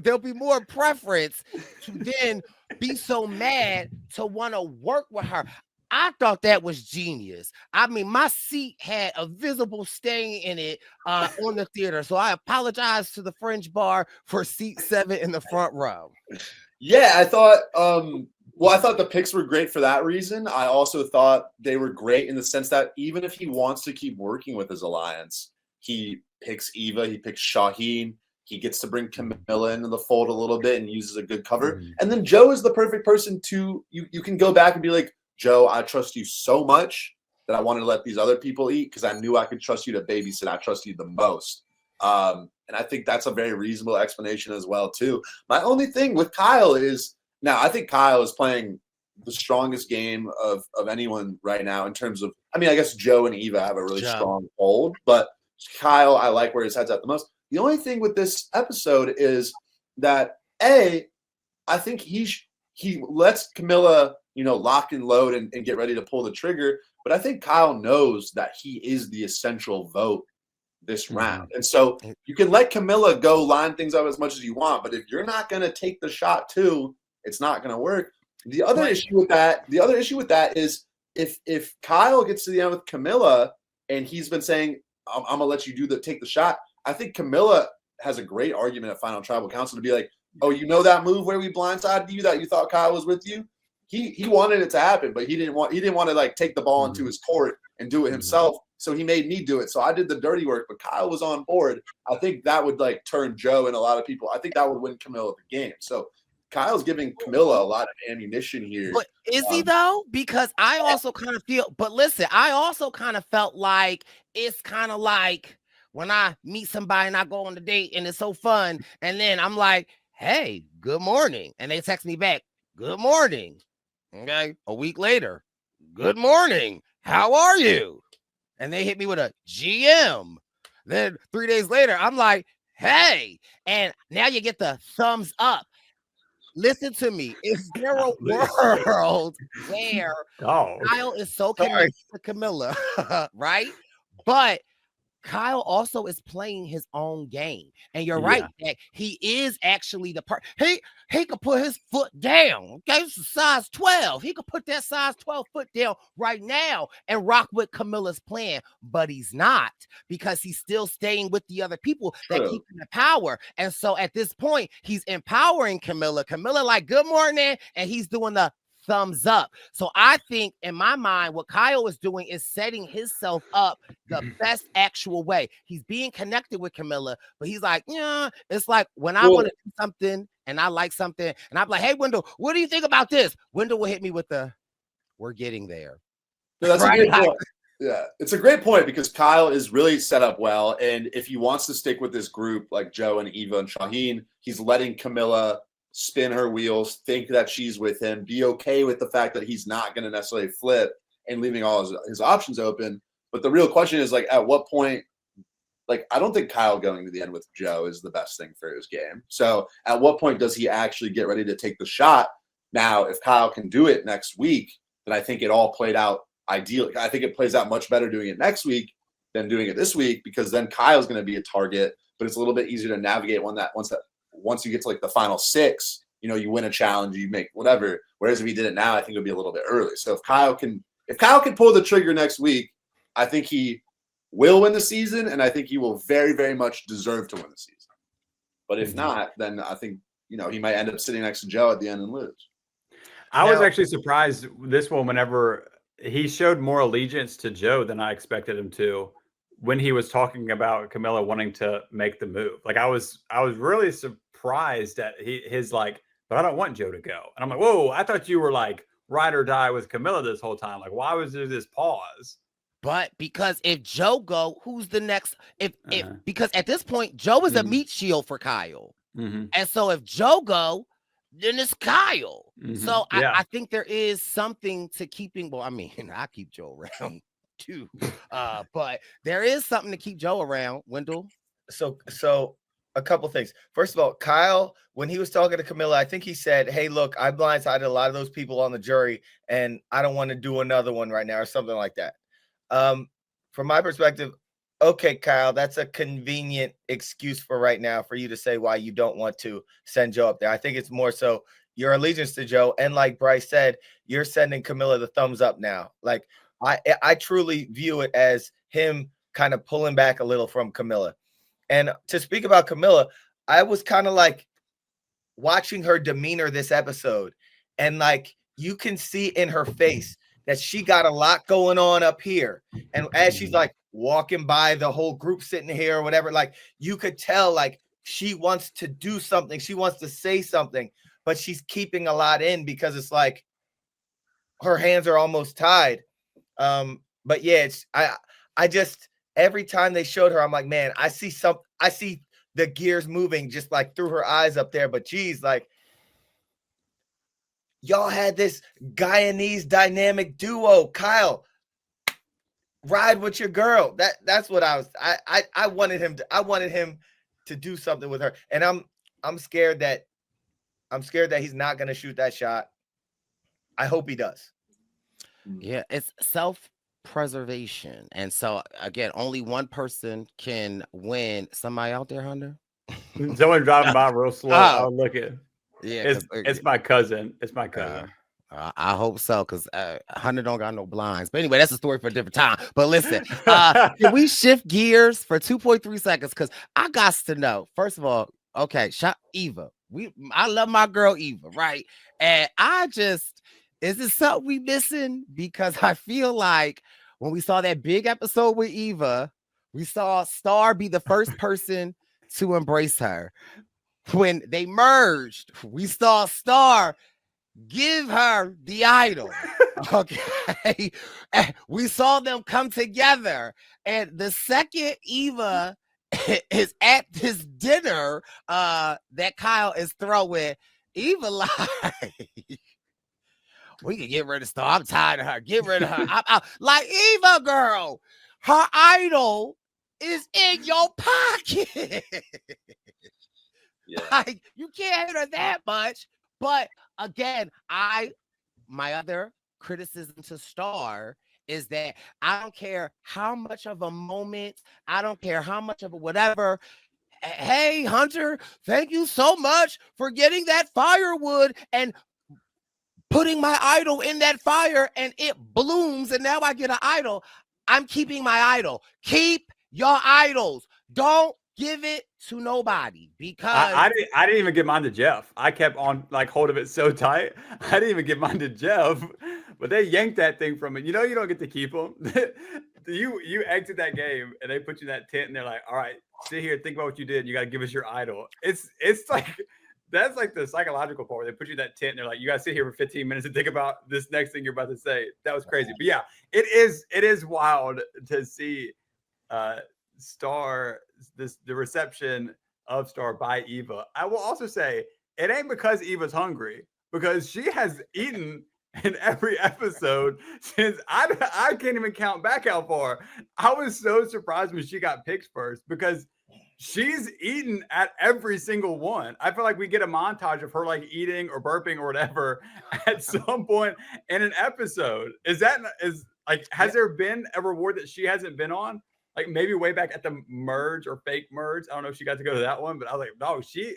There'll be more preference to then be so mad to want to work with her. I thought that was genius. I mean, my seat had a visible stain in it on the theater. So I apologize to the Fringe Bar for seat 7 in the front row. Yeah, I thought I thought the picks were great for that reason. I also thought they were great in the sense that even if he wants to keep working with his alliance, he picks Eva, he picks Shaheen, he gets to bring Camilla into the fold a little bit and uses a good cover. Mm-hmm. And then Joe is the perfect person to, you can go back and be like, Joe, I trust you so much that I wanted to let these other people eat because I knew I could trust you to babysit. I trust you the most. And I think that's a very reasonable explanation as well, too. My only thing with Kyle is, now I think Kyle is playing the strongest game of anyone right now in terms of, I mean, I guess Joe and Eva have a really strong hold, but Kyle, I like where his head's at the most. The only thing with this episode is that, I think he lets Camilla, lock and load and get ready to pull the trigger. But I think Kyle knows that he is the essential vote this round. And so you can let Camilla go line things up as much as you want, but if you're not going to take the shot too, it's not going to work. The other issue with that is if Kyle gets to the end with Camilla and he's been saying, I'm going to let you take the shot, I think Camilla has a great argument at Final Tribal Council to be like, oh, that move where we blindsided you that you thought Kyle was with you? He wanted it to happen, but he didn't want to like take the ball into his court and do it himself. So he made me do it. So I did the dirty work, but Kyle was on board. I think that would like turn Joe and a lot of people. I think that would win Camilla the game. So Kyle's giving Camilla a lot of ammunition here. But is he though? Because I also kind of feel, but listen, I also kind of felt like it's kind of like when I meet somebody and I go on a date and it's so fun. And then I'm like, hey, good morning. And they text me back, good morning. Okay. A week later, good morning. How are you? And they hit me with a GM. Then 3 days later, I'm like, Hey, and now you get the thumbs up. Listen to me. Is there a world where Kyle is so connected to Camilla, right? But Kyle also is playing his own game. And you're right, that he is actually the part. He could put his foot down. Okay, it's a size 12. He could put that size 12 foot down right now and rock with Camilla's plan, but he's not, because he's still staying with the other people that keep him in power. And so at this point, he's empowering Camilla. Camilla like, good morning, and he's doing the thumbs up. So I think in my mind, what Kyle is doing is setting himself up the best actual way. He's being connected with Camilla, but he's like, yeah, it's like when I want to do something and I like something and I'm like, hey, Wendell, what do you think about this? Wendell will hit me with the, we're getting there. No, that's right? A great point. Yeah, it's a great point because Kyle is really set up well. And if he wants to stick with this group like Joe and Eva and Shaheen, he's letting Camilla spin her wheels, think that she's with him, be okay with the fact that he's not going to necessarily flip and leaving all his options open. But the real question is, like, at what point, like, I don't think Kyle going to the end with Joe is the best thing for his game. So at what point does he actually get ready to take the shot? Now, if Kyle can do it next week, then I think it all played out ideally. I think it plays out much better doing it next week than doing it this week, because then Kyle's going to be a target, but it's a little bit easier to navigate once you get to like the final 6, you know, you win a challenge, you make whatever. Whereas if he did it now, I think it would be a little bit early. So if Kyle can pull the trigger next week, I think he will win the season, and I think he will very, very much deserve to win the season. But if not, then I think, you know, he might end up sitting next to Joe at the end and lose. I was actually surprised this one whenever he showed more allegiance to Joe than I expected him to when he was talking about Camilla wanting to make the move. Like I was really surprised at his like, but I don't want Joe to go. And I'm like, whoa, I thought you were like ride or die with Camilla this whole time. Like, why was there this pause? But because if Joe go, who's the next? Because at this point, Joe is a meat shield for Kyle. And so if Joe go, then it's Kyle. So I think there is something to keeping. Well, I mean, I keep Joe around too, but there is something to keep Joe around. Wendell. So a couple things. First of all, Kyle, when he was talking to Camilla, I think he said, "Hey, look, I blindsided a lot of those people on the jury, and I don't want to do another one right now," or something like that. From my perspective, okay, Kyle, that's a convenient excuse for right now for you to say why you don't want to send Joe up there. I think it's more so your allegiance to Joe, and like Brice said, you're sending Camilla the thumbs up now. Like I truly view it as him kind of pulling back a little from Camilla. And to speak about Camilla, I was kind of like watching her demeanor this episode, and like you can see in her face that she got a lot going on up here. And as she's like walking by the whole group sitting here or whatever, like you could tell like she wants to do something. She wants to say something, but she's keeping a lot in because it's like her hands are almost tied. But yeah, I just, every time they showed her, I'm like, man, I see the gears moving just like through her eyes up there. But geez, like y'all had this Guyanese dynamic duo. Kyle, ride with your girl. That's what I wanted him to do something with her. And I'm scared that he's not going to shoot that shot. I hope he does. Yeah, it's self-preservation. And so again, only one person can win. Somebody out there, Hunter? Someone driving by real slow. I'll look at. Yeah, it's my cousin. It's my cousin. I hope so, because Hunter don't got no blinds. But anyway, that's a story for a different time. But listen, can we shift gears for 2.3 seconds? Because I got to know, first of all, okay, Eva. I love my girl Eva, right? And is it something we missing? Because I feel like when we saw that big episode with Eva, we saw Star be the first person to embrace her. When they merged, we saw Star give her the idol. Okay. We saw them come together. And the second Eva is at this dinner that Kyle is throwing, Eva like, we can get rid of Star. I'm tired of her. Get rid of her. Like, Eva, girl, her idol is in your pocket. Yeah. Like, you can't hit her that much. But again, my other criticism to Star is that I don't care how much of a moment, I don't care how much of a whatever. Hey, Hunter, thank you so much for getting that firewood and putting my idol in that fire, and it blooms, and now I get an idol. I'm keeping my idol. Keep your idols. Don't give it to nobody, because I didn't even give mine to Jeff. I kept on like hold of it so tight. I didn't even give mine to Jeff, but they yanked that thing from me. You know, you don't get to keep them. You exit that game and they put you in that tent and they're like, all right, sit here, think about what you did. You got to give us your idol. It's like, that's like the psychological part where they put you in that tent and they're like, you got to sit here for 15 minutes and think about this next thing you're about to say. That was crazy. But yeah, it is wild to see Star, the reception of Star by Eva. I will also say it ain't because Eva's hungry, because she has eaten in every episode since I can't even count back how far. I was so surprised when she got picked first, because she's eaten at every single one. I feel like we get a montage of her like eating or burping or whatever at some point in an episode. Is has there been a reward that she hasn't been on? Like maybe way back at the merge or fake merge. I don't know if she got to go to that one, but I was like, no, she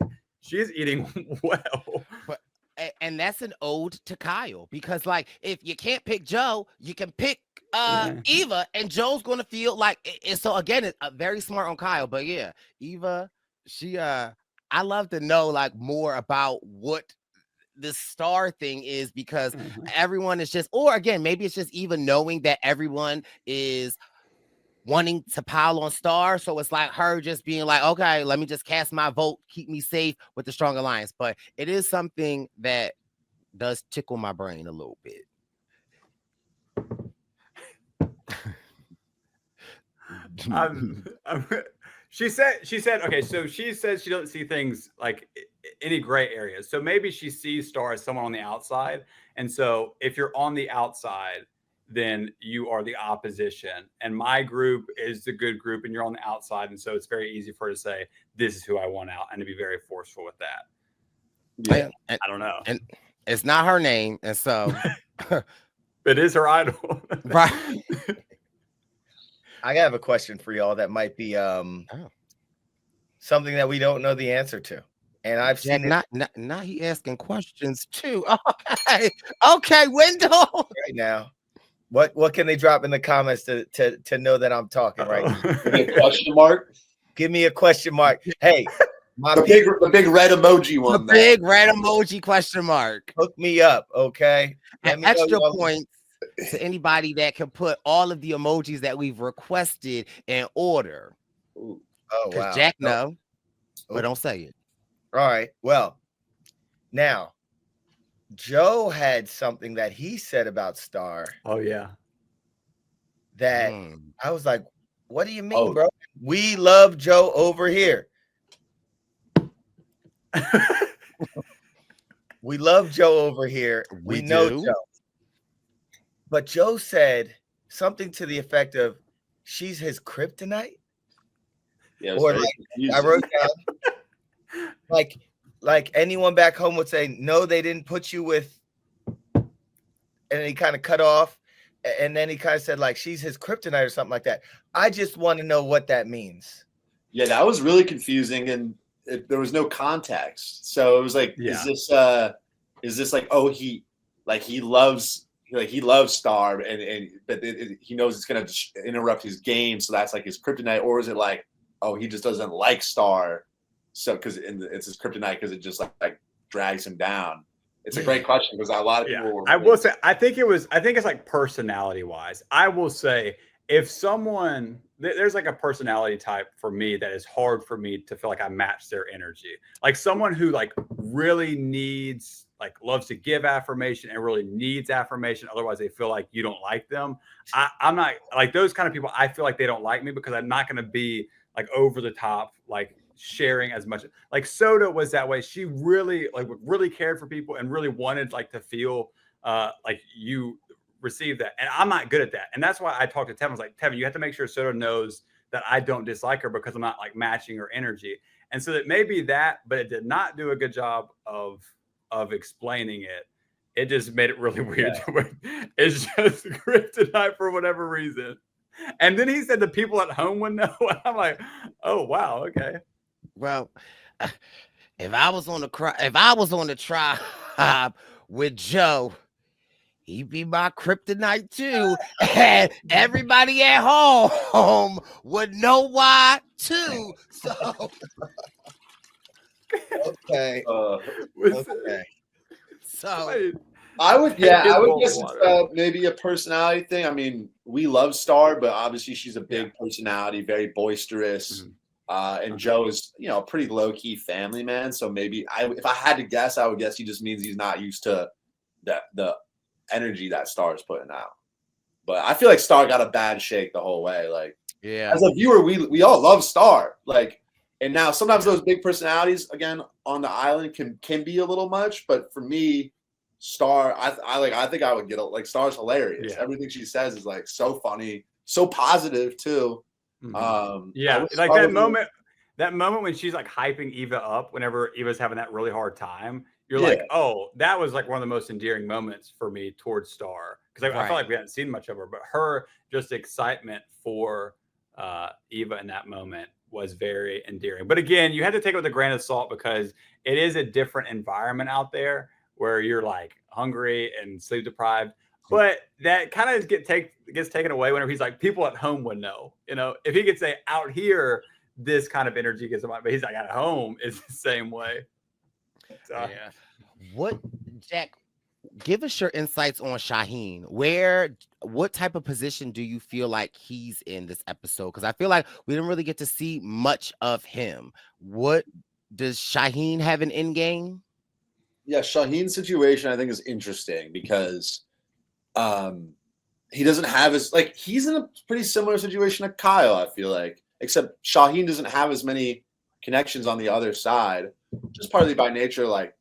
is eating well. And that's an ode to Kyle, because like if you can't pick Joe, you can pick Eva, and Joe's gonna feel like it. So again, it's very smart on Kyle. But yeah, Eva, she I love to know like more about what this Star thing is, because everyone is just, or again, maybe it's just Eva knowing that everyone is wanting to pile on Star, so it's like her just being like, okay, let me just cast my vote, keep me safe with the strong alliance. But it is something that does tickle my brain a little bit. She said okay, so she says she doesn't see things like any gray areas, so maybe she sees Star as someone on the outside, and so if you're on the outside, then you are the opposition, and my group is the good group and you're on the outside, and so it's very easy for her to say this is who I want out and to be very forceful with that. Yeah, I don't know, and it's not her name, and so it is her idol. Right. I have a question for y'all that might be something that we don't know the answer to, and I've seen not he asking questions too. Okay, Wendell. Right now, what can they drop in the comments to know that I'm talking right now? A question mark. Give me a question mark. Hey, the big red emoji one. The big red emoji question mark. Hook me up, okay? And extra points to anybody that can put all of the emojis that we've requested in order. Ooh. Oh wow. Jack no, but don't say it. All right. Well, now Joe had something that he said about Star. Oh yeah. That I was like, what do you mean, bro? We love Joe over here. We love Joe over here. We know Joe. But Joe said something to the effect of, she's his kryptonite. Yeah, or like, I wrote down, like anyone back home would say, no, they didn't put you with, and then he kind of cut off, and then he kind of said like, she's his kryptonite or something like that. I just want to know what that means. Yeah, that was really confusing, and there was no context. So it was like, is this like, oh, he loves Star, but he knows it's gonna interrupt his game, so that's like his kryptonite, or is it like, oh, he just doesn't like Star, so because it's his kryptonite because it just like drags him down? It's a great question because a lot of people were. I will say, I think it's like personality wise. I will say, if someone, there's like a personality type for me that is hard for me to feel like I match their energy. Like someone who like really needs, like loves to give affirmation and really needs affirmation. Otherwise they feel like you don't like them. I'm not like those kind of people. I feel like they don't like me because I'm not going to be like over the top, like sharing as much. Like Soda was that way. She really cared for people and really wanted like to feel like you receive that. And I'm not good at that. And that's why I talked to Tevin. I was like, Tevin, you have to make sure Soda knows that I don't dislike her because I'm not like matching her energy. And so that may be that, but it did not do a good job of explaining it. It just made it really weird. Yeah. It's just kryptonite for whatever reason. And then he said the people at home would know. And I'm like, oh wow, okay. Well, if I was on the tribe with Joe, he'd be my kryptonite too, and everybody at home would know why too. So okay. Okay. So I would guess it's maybe a personality thing. I mean, we love Star, but obviously she's a big personality, very boisterous. And Joe is, a pretty low key family man. So maybe if I had to guess, I would guess he just means he's not used to the energy that Star is putting out. But I feel like Star got a bad shake the whole way. Like, as a viewer, we all love Star. Like, and now sometimes those big personalities again on the island can be a little much. But for me, Star, I think I would get like Star's hilarious. Yeah. Everything she says is like so funny, so positive too. Like that moment when she's like hyping Eva up whenever Eva's having that really hard time. You're like, oh, that was like one of the most endearing moments for me towards Star, because I felt like we hadn't seen much of her, but her just excitement for Eva in that moment was very endearing. But again, you had to take it with a grain of salt because it is a different environment out there where you're like hungry and sleep deprived. But that kind of gets taken away whenever he's like, people at home would know. If he could say out here, this kind of energy gets him out, but he's like at home is the same way. So. What, Jack, give us your insights on Shaheen. What type of position do you feel like he's in this episode? Because I feel like we didn't really get to see much of him. What does Shaheen have an endgame? Yeah, Shaheen's situation I think is interesting because he doesn't have he's in a pretty similar situation to Kyle, I feel like, except Shaheen doesn't have as many connections on the other side, just partly by nature. Like,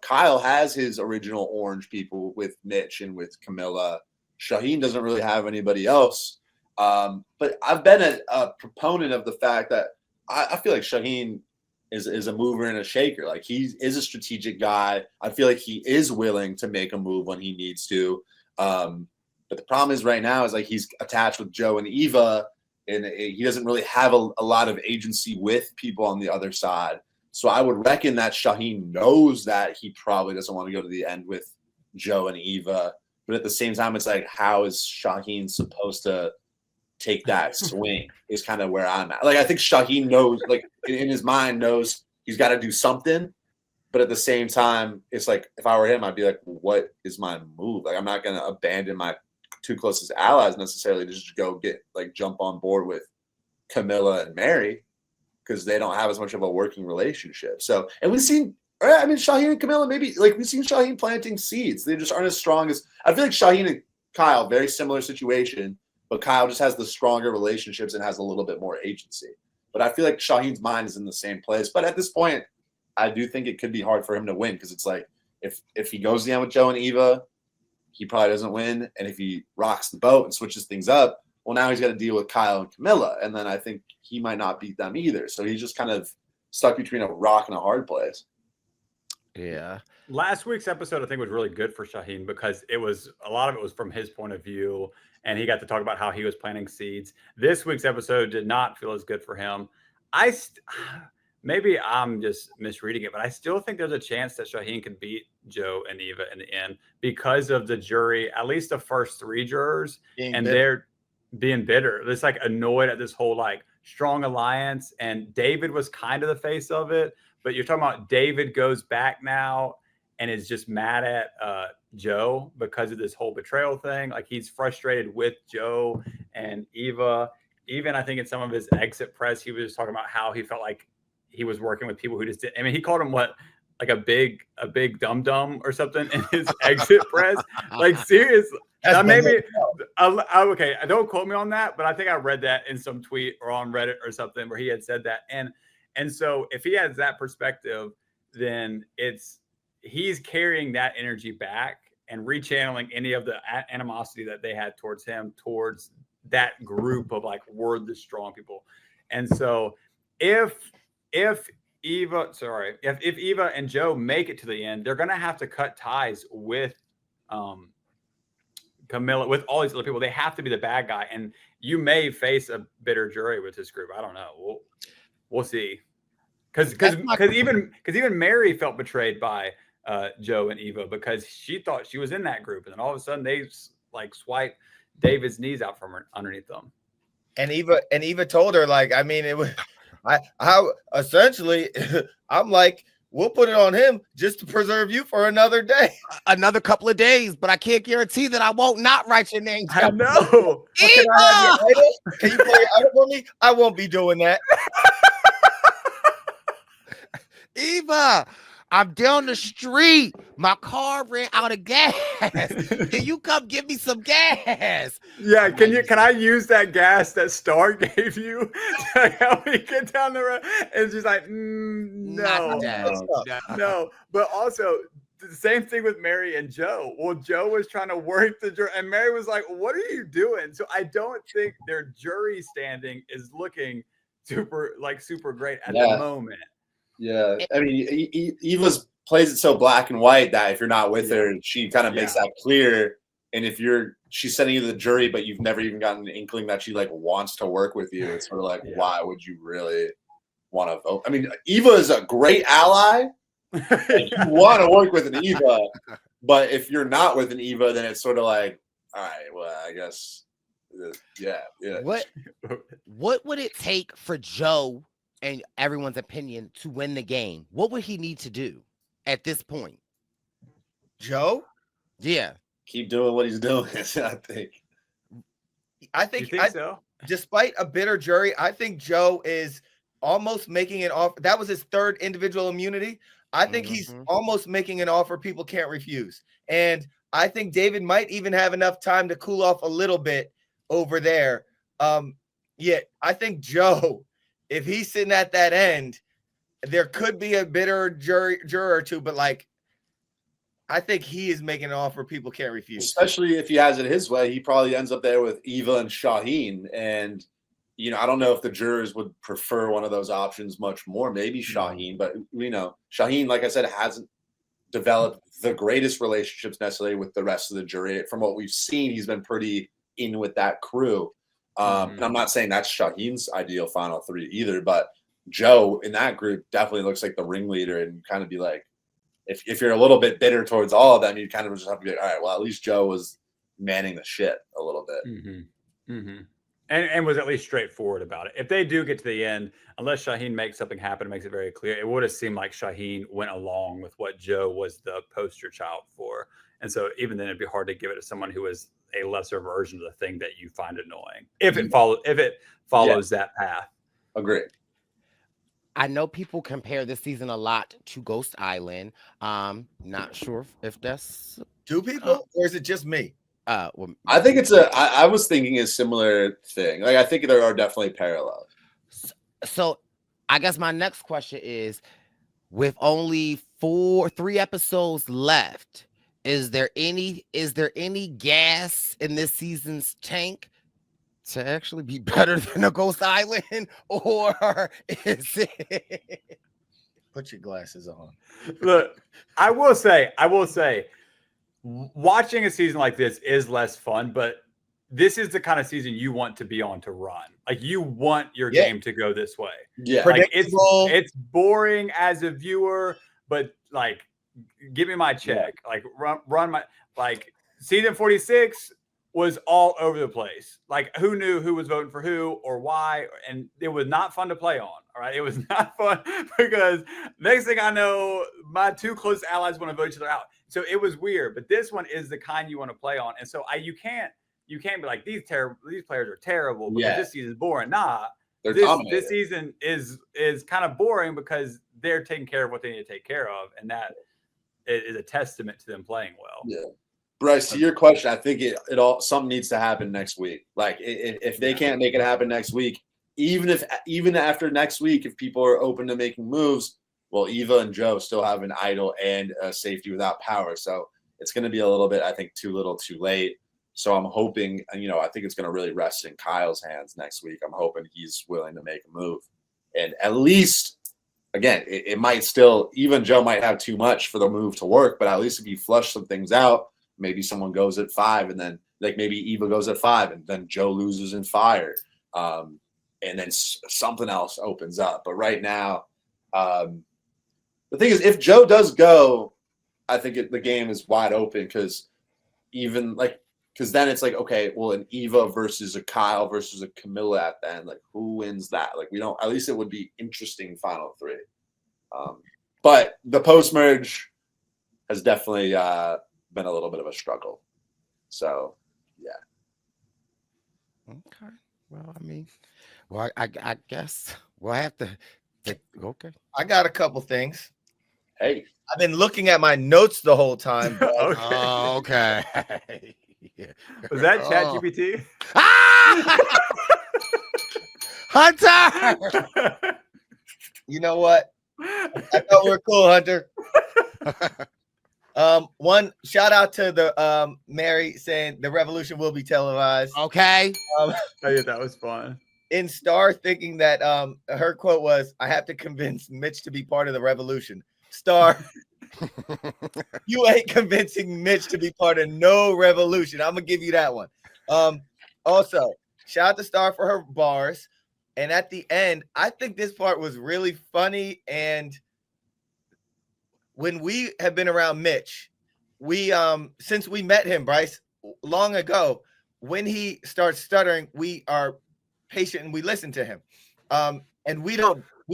Kyle has his original orange people with Mitch and with Camilla. Shaheen doesn't really have anybody else. But I've been a proponent of the fact that I feel like Shaheen is a mover and a shaker. Like, he is a strategic guy. I feel like he is willing to make a move when he needs to. But the problem is right now is like he's attached with Joe and Eva, and he doesn't really have a lot of agency with people on the other side. So I would reckon that Shaheen knows that he probably doesn't want to go to the end with Joe and Eva. But at the same time, it's like, how is Shaheen supposed to take that swing is kind of where I'm at. Like, I think Shaheen knows, like in his mind knows he's got to do something. But at the same time, it's like, if I were him, I'd be like, what is my move? Like, I'm not going to abandon my two closest allies necessarily to just go jump on board with Camilla and Mary, because they don't have as much of a working relationship. So, and we've seen, Shaheen and Camilla, maybe we've seen Shaheen planting seeds. They just aren't as strong as, I feel like Shaheen and Kyle, very similar situation, but Kyle just has the stronger relationships and has a little bit more agency. But I feel like Shaheen's mind is in the same place. But at this point, I do think it could be hard for him to win, because it's like, if he goes down with Joe and Eva, he probably doesn't win. And if he rocks the boat and switches things up, well, now he's got to deal with Kyle and Camilla. And then I think he might not beat them either. So he's just kind of stuck between a rock and a hard place. Yeah. Last week's episode, I think, was really good for Shaheen because a lot of it was from his point of view, and he got to talk about how he was planting seeds. This week's episode did not feel as good for him. Maybe I'm just misreading it, but I still think there's a chance that Shaheen could beat Joe and Eva in the end because of the jury, at least the first three jurors, they're being bitter. They're like annoyed at this whole strong alliance. And David was kind of the face of it, but you're talking about David goes back now and is just mad at Joe because of this whole betrayal thing. Like, he's frustrated with Joe and Eva. Even I think in some of his exit press, he was talking about how he felt like he was working with people who just did. I mean, he called him a big dum-dum or something in his exit press. Like, seriously. Maybe okay. Don't quote me on that, but I think I read that in some tweet or on Reddit or something where he had said that. And so if he has that perspective, then he's carrying that energy back and rechanneling any of the animosity that they had towards him, towards that group of like we're the strong people. And so if Eva and Joe make it to the end, they're gonna have to cut ties with Camilla, with all these other people. They have to be the bad guy, and you may face a bitter jury with this group. I don't know. We'll see. Because even Mary felt betrayed by Joe and Eva because she thought she was in that group, and then all of a sudden they like swipe David's knees out from underneath them. And Eva told her, like, I mean, it was I essentially I'm like, we'll put it on him just to preserve you for another day, another couple of days, but I can't guarantee that I won't not write your name down. I know. Can I have your idol? Can you play your idol for me? I won't be doing that. Eva, I'm down the street. My car ran out of gas. Can you come give me some gas? Yeah, can I use that gas that Star gave you to help me get down the road? And she's like, no. But also the same thing with Mary and Joe. Well, Joe was trying to work the jury, and Mary was like, what are you doing? So I don't think their jury standing is looking super great at the moment. Yeah, I mean, Eva's plays it so black and white that if you're not with her, she kind of makes that clear. And if she's sending you to the jury, but you've never even gotten an inkling that she like wants to work with you, it's sort of like, why would you really want to vote? I mean, Eva is a great ally. You want to work with an Eva, but if you're not with an Eva, then it's sort of like, all right, well, I guess, yeah. What would it take for Joe, and everyone's opinion, to win the game? What would he need to do at this point? Joe? Yeah. Keep doing what he's doing, I think. So? Despite a bitter jury, I think Joe is almost making an offer. That was his third individual immunity. I think he's almost making an offer people can't refuse. And I think David might even have enough time to cool off a little bit over there. I think Joe, if he's sitting at that end, there could be a bitter juror or two, but like, I think he is making an offer people can't refuse. Especially if he has it his way, he probably ends up there with Eva and Shaheen. And, I don't know if the jurors would prefer one of those options much more. Maybe Shaheen, but, Shaheen, like I said, hasn't developed the greatest relationships necessarily with the rest of the jury. From what we've seen, he's been pretty in with that crew. And I'm not saying that's Shaheen's ideal final three either, but Joe in that group definitely looks like the ringleader, and kind of be like, if you're a little bit bitter towards all of them, you kind of just have to be like, all right, well, at least Joe was manning the shit a little bit. And was at least straightforward about it. If they do get to the end, unless Shaheen makes something happen and makes it very clear, it would have seemed like Shaheen went along with what Joe was the poster child for. And so even then, it'd be hard to give it to someone who is a lesser version of the thing that you find annoying, if it follows that path. Agreed. I know people compare this season a lot to Ghost Island. Not sure if that's... Do people, or is it just me? Well, I think I was thinking a similar thing. Like, I think there are definitely parallels. So I guess my next question is, with only 3 episodes left, is there any gas in this season's tank to actually be better than a Ghost Island, or is it? Put your glasses on. Look, I will say, watching a season like this is less fun, but this is the kind of season you want to be on to run. Like, you want your game to go this way. Yeah, like it's boring as a viewer, but like, give me my check. Like, run my, like, season 46 was all over the place. Like, who knew who was voting for who or why? And it was not fun to play on. All right. It was not fun because next thing I know, my 2 close allies want to vote each other out. So it was weird, but this one is the kind you want to play on. And so you can't be like, these players are terrible because this season is boring. Nah, this season is kind of boring because they're taking care of what they need to take care of. And that is a testament to them playing well. Yeah. Brice, to your question, I think something needs to happen next week. Like, if they can't make it happen next week, even after next week, if people are open to making moves, well, Eva and Joe still have an idol and a safety without power. So it's going to be a little bit, I think, too little, too late. So I'm hoping, and I think it's going to really rest in Kyle's hands next week. I'm hoping he's willing to make a move. And at least, again, it might still, even Joe might have too much for the move to work, but at least if you flush some things out, maybe someone goes at 5 and then like maybe Eva goes at 5 and then Joe loses in fire. And then something else opens up. But right now, the thing is, if Joe does go, I think the game is wide open because then it's like, okay, well, an Eva versus a Kyle versus a Camilla at the end, like who wins that? Like at least it would be interesting final 3. But the post-merge has definitely been a little bit of a struggle. So, yeah. Okay. Well, I mean, I guess we'll have to okay. I got a couple things. Hey. I've been looking at my notes the whole time. Okay. Was that ChatGPT? Hunter! You know what? I thought we were cool, Hunter. One shout out to the Mary saying the revolution will be televised. Okay. Oh yeah, that was fun. In Star thinking that her quote was, "I have to convince Mitch to be part of the revolution." Star, you ain't convincing Mitch to be part of no revolution. I'm gonna give you that one. Also, shout out to Star for her bars. And at the end, I think this part was really funny. And when we have been around Mitch, we since we met him, Brice, long ago, when he starts stuttering, we are patient and we listen to him. And we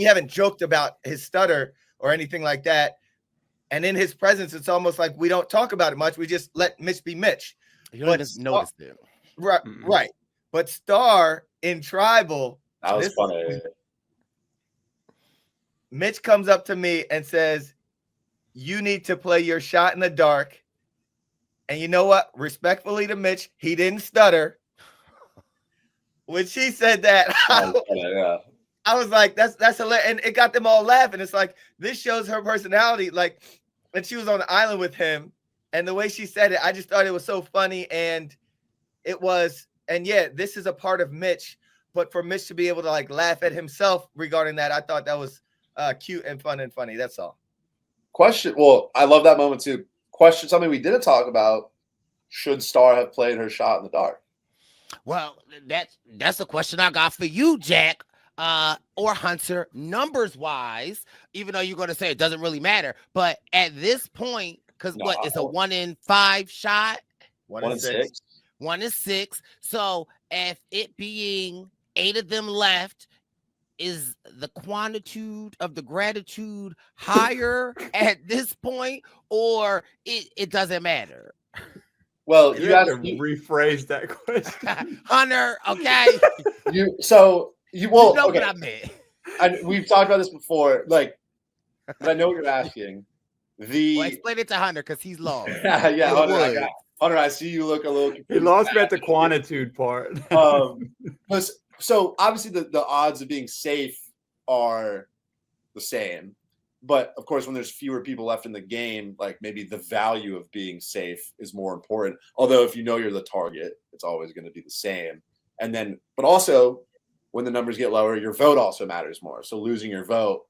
haven't joked about his stutter or anything like that. And in his presence, it's almost like we don't talk about it much. We just let Mitch be Mitch. You don't even notice it. Right, right. But Star in Tribal, that was funny. Mitch comes up to me and says, "You need to play your shot in the dark." And you know what? Respectfully to Mitch, he didn't stutter. When she said that, I was like, that's hilarious. And it got them all laughing. It's like, this shows her personality. Like, when she was on the island with him and the way she said it, I just thought it was so funny. And it was, and yeah, this is a part of Mitch, but for Mitch to be able to like laugh at himself regarding that, I thought that was cute and fun and funny. That's all. Question. Well, I love that moment too. Question, something we didn't talk about. Should Star have played her shot in the dark? Well, that's a question I got for you, Jack. Or Hunter, numbers wise, even though you're going to say it doesn't really matter, but at this point, because it's a 1 in 5 shot, 1 in 6, 1 in 6. So if it being 8 of them left, is the quantitude of the gratitude higher at this point, or it doesn't matter? Well, you have to rephrase that question, Hunter. Okay, You know okay. What I meant. We've talked about this before. Like, but I know what you're asking. Explain it to Hunter because he's lost. Yeah, Hunter, I see you look a little confused. He lost me at the quantitude part. So obviously the odds of being safe are the same, but of course when there's fewer people left in the game, like maybe the value of being safe is more important. Although if you know you're the target, it's always going to be the same. And then, but also, when the numbers get lower, your vote also matters more. So losing your vote,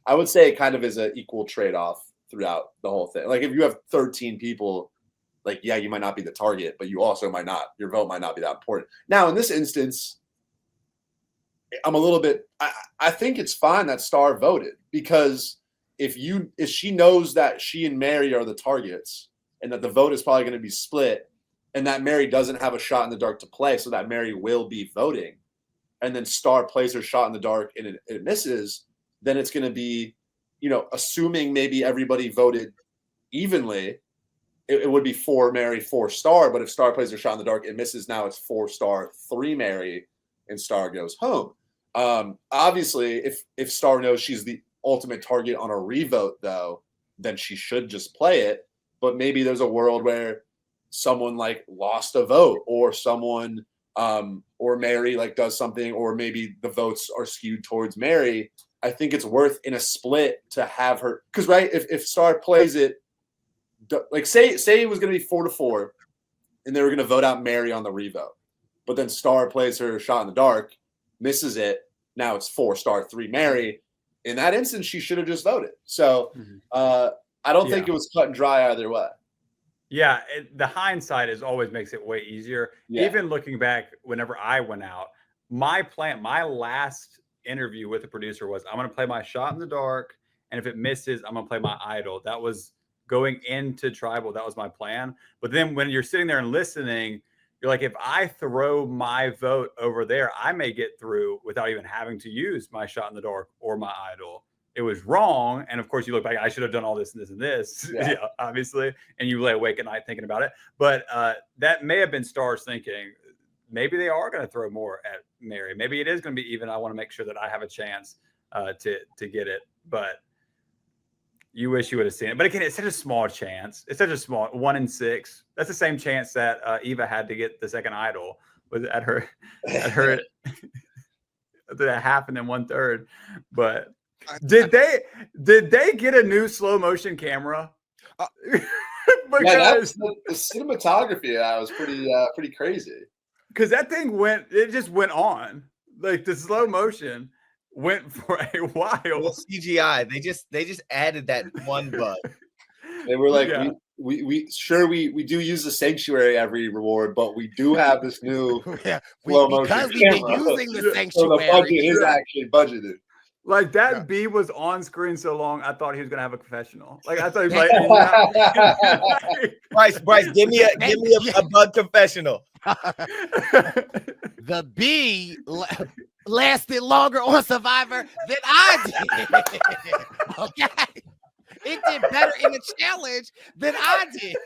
I would say it kind of is an equal trade-off throughout the whole thing. Like if you have 13 people, like, yeah, you might not be the target, but you also might not, your vote might not be that important. Now, in this instance, I'm a little bit, I think it's fine that Star voted because if she knows that she and Mary are the targets and that the vote is probably going to be split and that Mary doesn't have a shot in the dark to play, so that Mary will be voting, and then Star plays her shot in the dark and it misses, then it's going to be, assuming maybe everybody voted evenly, it would be 4 Mary, 4 Star. But if Star plays her shot in the dark, it misses. Now it's 4 Star, 3 Mary, and Star goes home. Obviously, if Star knows she's the ultimate target on a revote, though, then she should just play it. But maybe there's a world where someone like lost a vote, or someone or Mary like does something, or maybe the votes are skewed towards Mary. I think it's worth in a split to have her, because right, if Star plays it, like say it was going to be 4-4, and they were going to vote out Mary on the revote. But then Star plays her shot in the dark, misses it. Now it's 4 Star, 3 Mary. In that instance, she should have just voted. So I don't think it was cut and dry either way. Yeah, the hindsight always makes it way easier. Yeah. Even looking back, whenever I went out, my plan, my last interview with the producer was, I'm going to play my shot in the dark, and if it misses, I'm going to play my idol. That was going into Tribal. That was my plan. But then when you're sitting there and listening, you're like, if I throw my vote over there, I may get through without even having to use my shot in the dark or my idol. It was wrong. And of course, you look back, I should have done all this and this and this, yeah, obviously. And you lay awake at night thinking about it. But that may have been Star's thinking. Maybe they are going to throw more at Mary. Maybe it is going to be even. I want to make sure that I have a chance to get it. But you wish you would have seen it. But again, it's such a small chance. It's such a small 1 in 6. That's the same chance that Eva had to get the second idol, was at her the half and then 1/3. But did they get a new slow motion camera? Because the cinematography was pretty crazy. Because that thing just went on. Like the slow motion went for a while. Well, CGI. They just added that one bug. They were like, we do use the sanctuary every reward, but we do have this new slow motion because we've been using the sanctuary. So the budget is actually budgeted. Like that B was on screen so long, I thought he was gonna have a confessional. Like I thought he was like, Brice, give me a bug confessional. The B lasted longer on Survivor than I did. Okay, it did better in the challenge than I did.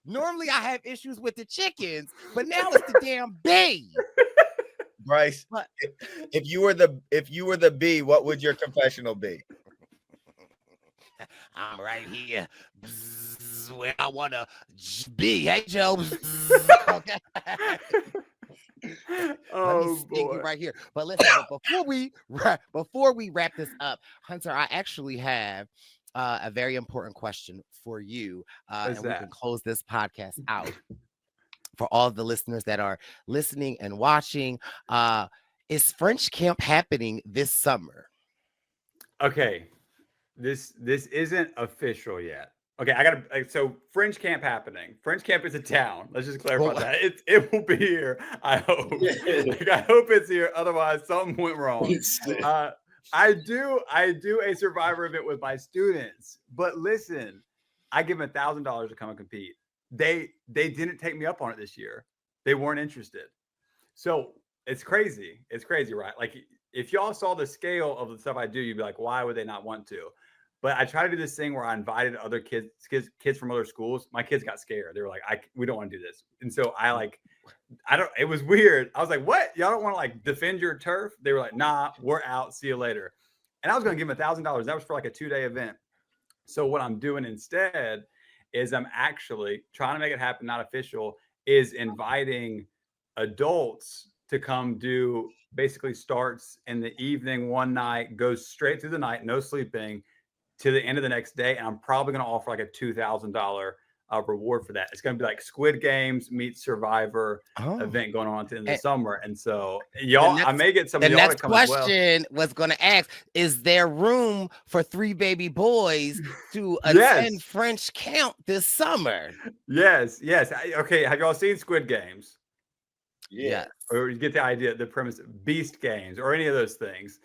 Normally, I have issues with the chickens, but now it's the damn B. Brice, if you were the B, what would your confessional be? I'm right here where I want to be. Hey, Joe. Okay. Let me stick you right here. But listen, before we wrap this up, Hunter, I actually have a very important question for you, and we can close this podcast out. For all the listeners that are listening and watching, is French camp happening this summer? Okay, this isn't official yet. Okay, so French camp happening. French camp is a town. Let's just clarify that. It will be here, I hope. I hope it's here. Otherwise, something went wrong. I do a Survivor event with my students, but listen, I give them $1,000 to come and compete. They didn't take me up on it this year. They weren't interested. So it's crazy. It's crazy, right? Like if y'all saw the scale of the stuff I do, you'd be like, why would they not want to? But I try to do this thing where I invited other kids from other schools. My kids got scared. They were like, we don't want to do this. And so it was weird. I was like, what? Y'all don't want to like defend your turf? They were like, nah, we're out. See you later. And I was going to give them $1,000. That was for like a 2-day event. So what I'm doing instead is I'm actually trying to make it happen, not official, is inviting adults to come do basically starts in the evening one night, goes straight through the night, no sleeping, to the end of the next day. And I'm probably going to offer like a $2,000 reward for that. It's going to be like Squid Games meets Survivor event going on in the summer. And so I may get some of y'all to come as well. The next question was going to ask, is there room for 3 baby boys to attend French camp this summer? Yes. Okay. Have y'all seen Squid Games? Yeah. Or you get the idea, the premise, Beast Games or any of those things.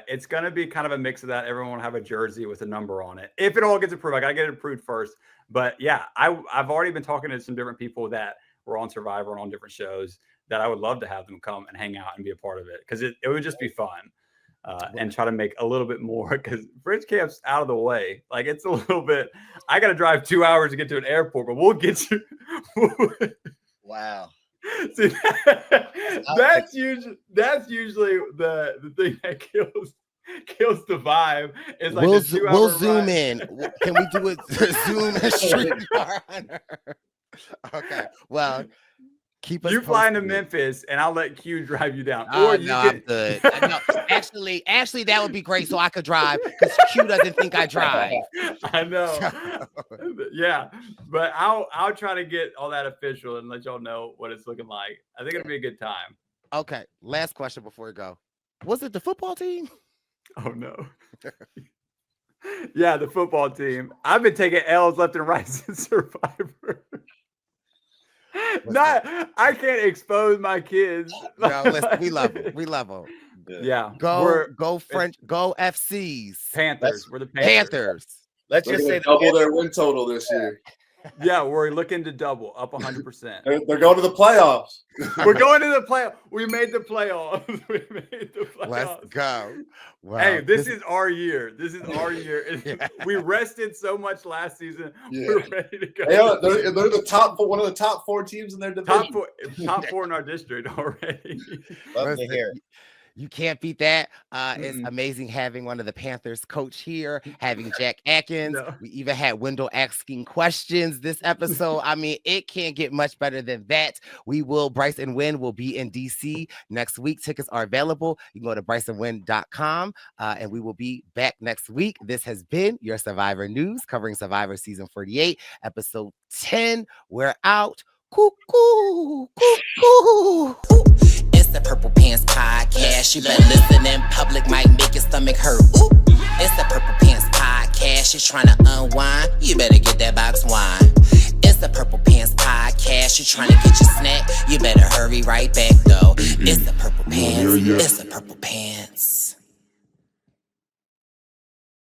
It's going to be kind of a mix of that. Everyone will have a jersey with a number on it. If it all gets approved, I got to get it approved first. But yeah, I've already been talking to some different people that were on Survivor and on different shows that I would love to have them come and hang out and be a part of it. Because it would just be fun. And try to make a little bit more, because French camp's out of the way. Like it's a little bit, I got to drive 2 hours to get to an airport, but we'll get you. Wow. See, that's usually the thing that kills the vibe. It's like we'll zoom in. Can we do a zoom stream? Okay. Well, Keep us You fly into posted. Memphis, and I'll let Q drive you down. Oh, Or you no, can. I'm good. No, actually, that would be great, so I could drive because Q doesn't think I drive. I know. Yeah, but I'll try to get all that official and let y'all know what it's looking like. I think it'll be a good time. Okay, last question before we go. Was it the football team? Oh no. Yeah, the football team. I've been taking L's left and right since Survivor. I can't expose my kids. No, listen, we love them. We love them. Yeah. Go French. Go FCs. Panthers. We're the Panthers. Panthers. Let's They're just gonna say double their win total this year. Yeah, we're looking to double up 100%. They're going to the playoffs. We're going to the playoffs. We made the playoffs. We made the playoffs. Let's go. Wow. Hey, this is our year. This is our year. Yeah. We rested so much last season. Yeah. We're ready to go. They're the top one of the top 4 teams in their division. Top four in our district already. love to hear it. You can't beat that. It's amazing having one of the Panthers coach here, having Jack Atkins. No. We even had Wendell asking questions this episode. I mean, it can't get much better than that. Brice and Win will be in DC next week. Tickets are available. You can go to briceandwin.com and we will be back next week. This has been your Survivor News covering Survivor Season 48, Episode 10. We're out. Cuckoo, cuckoo. It's the Purple Pants Podcast. You better listen in public, might make your stomach hurt. Ooh. It's the Purple Pants Podcast. You're trying to unwind, you better get that box wine. It's the Purple Pants Podcast. You're trying to get your snack, you better hurry right back though. It's the Purple Pants. It's the Purple Pants.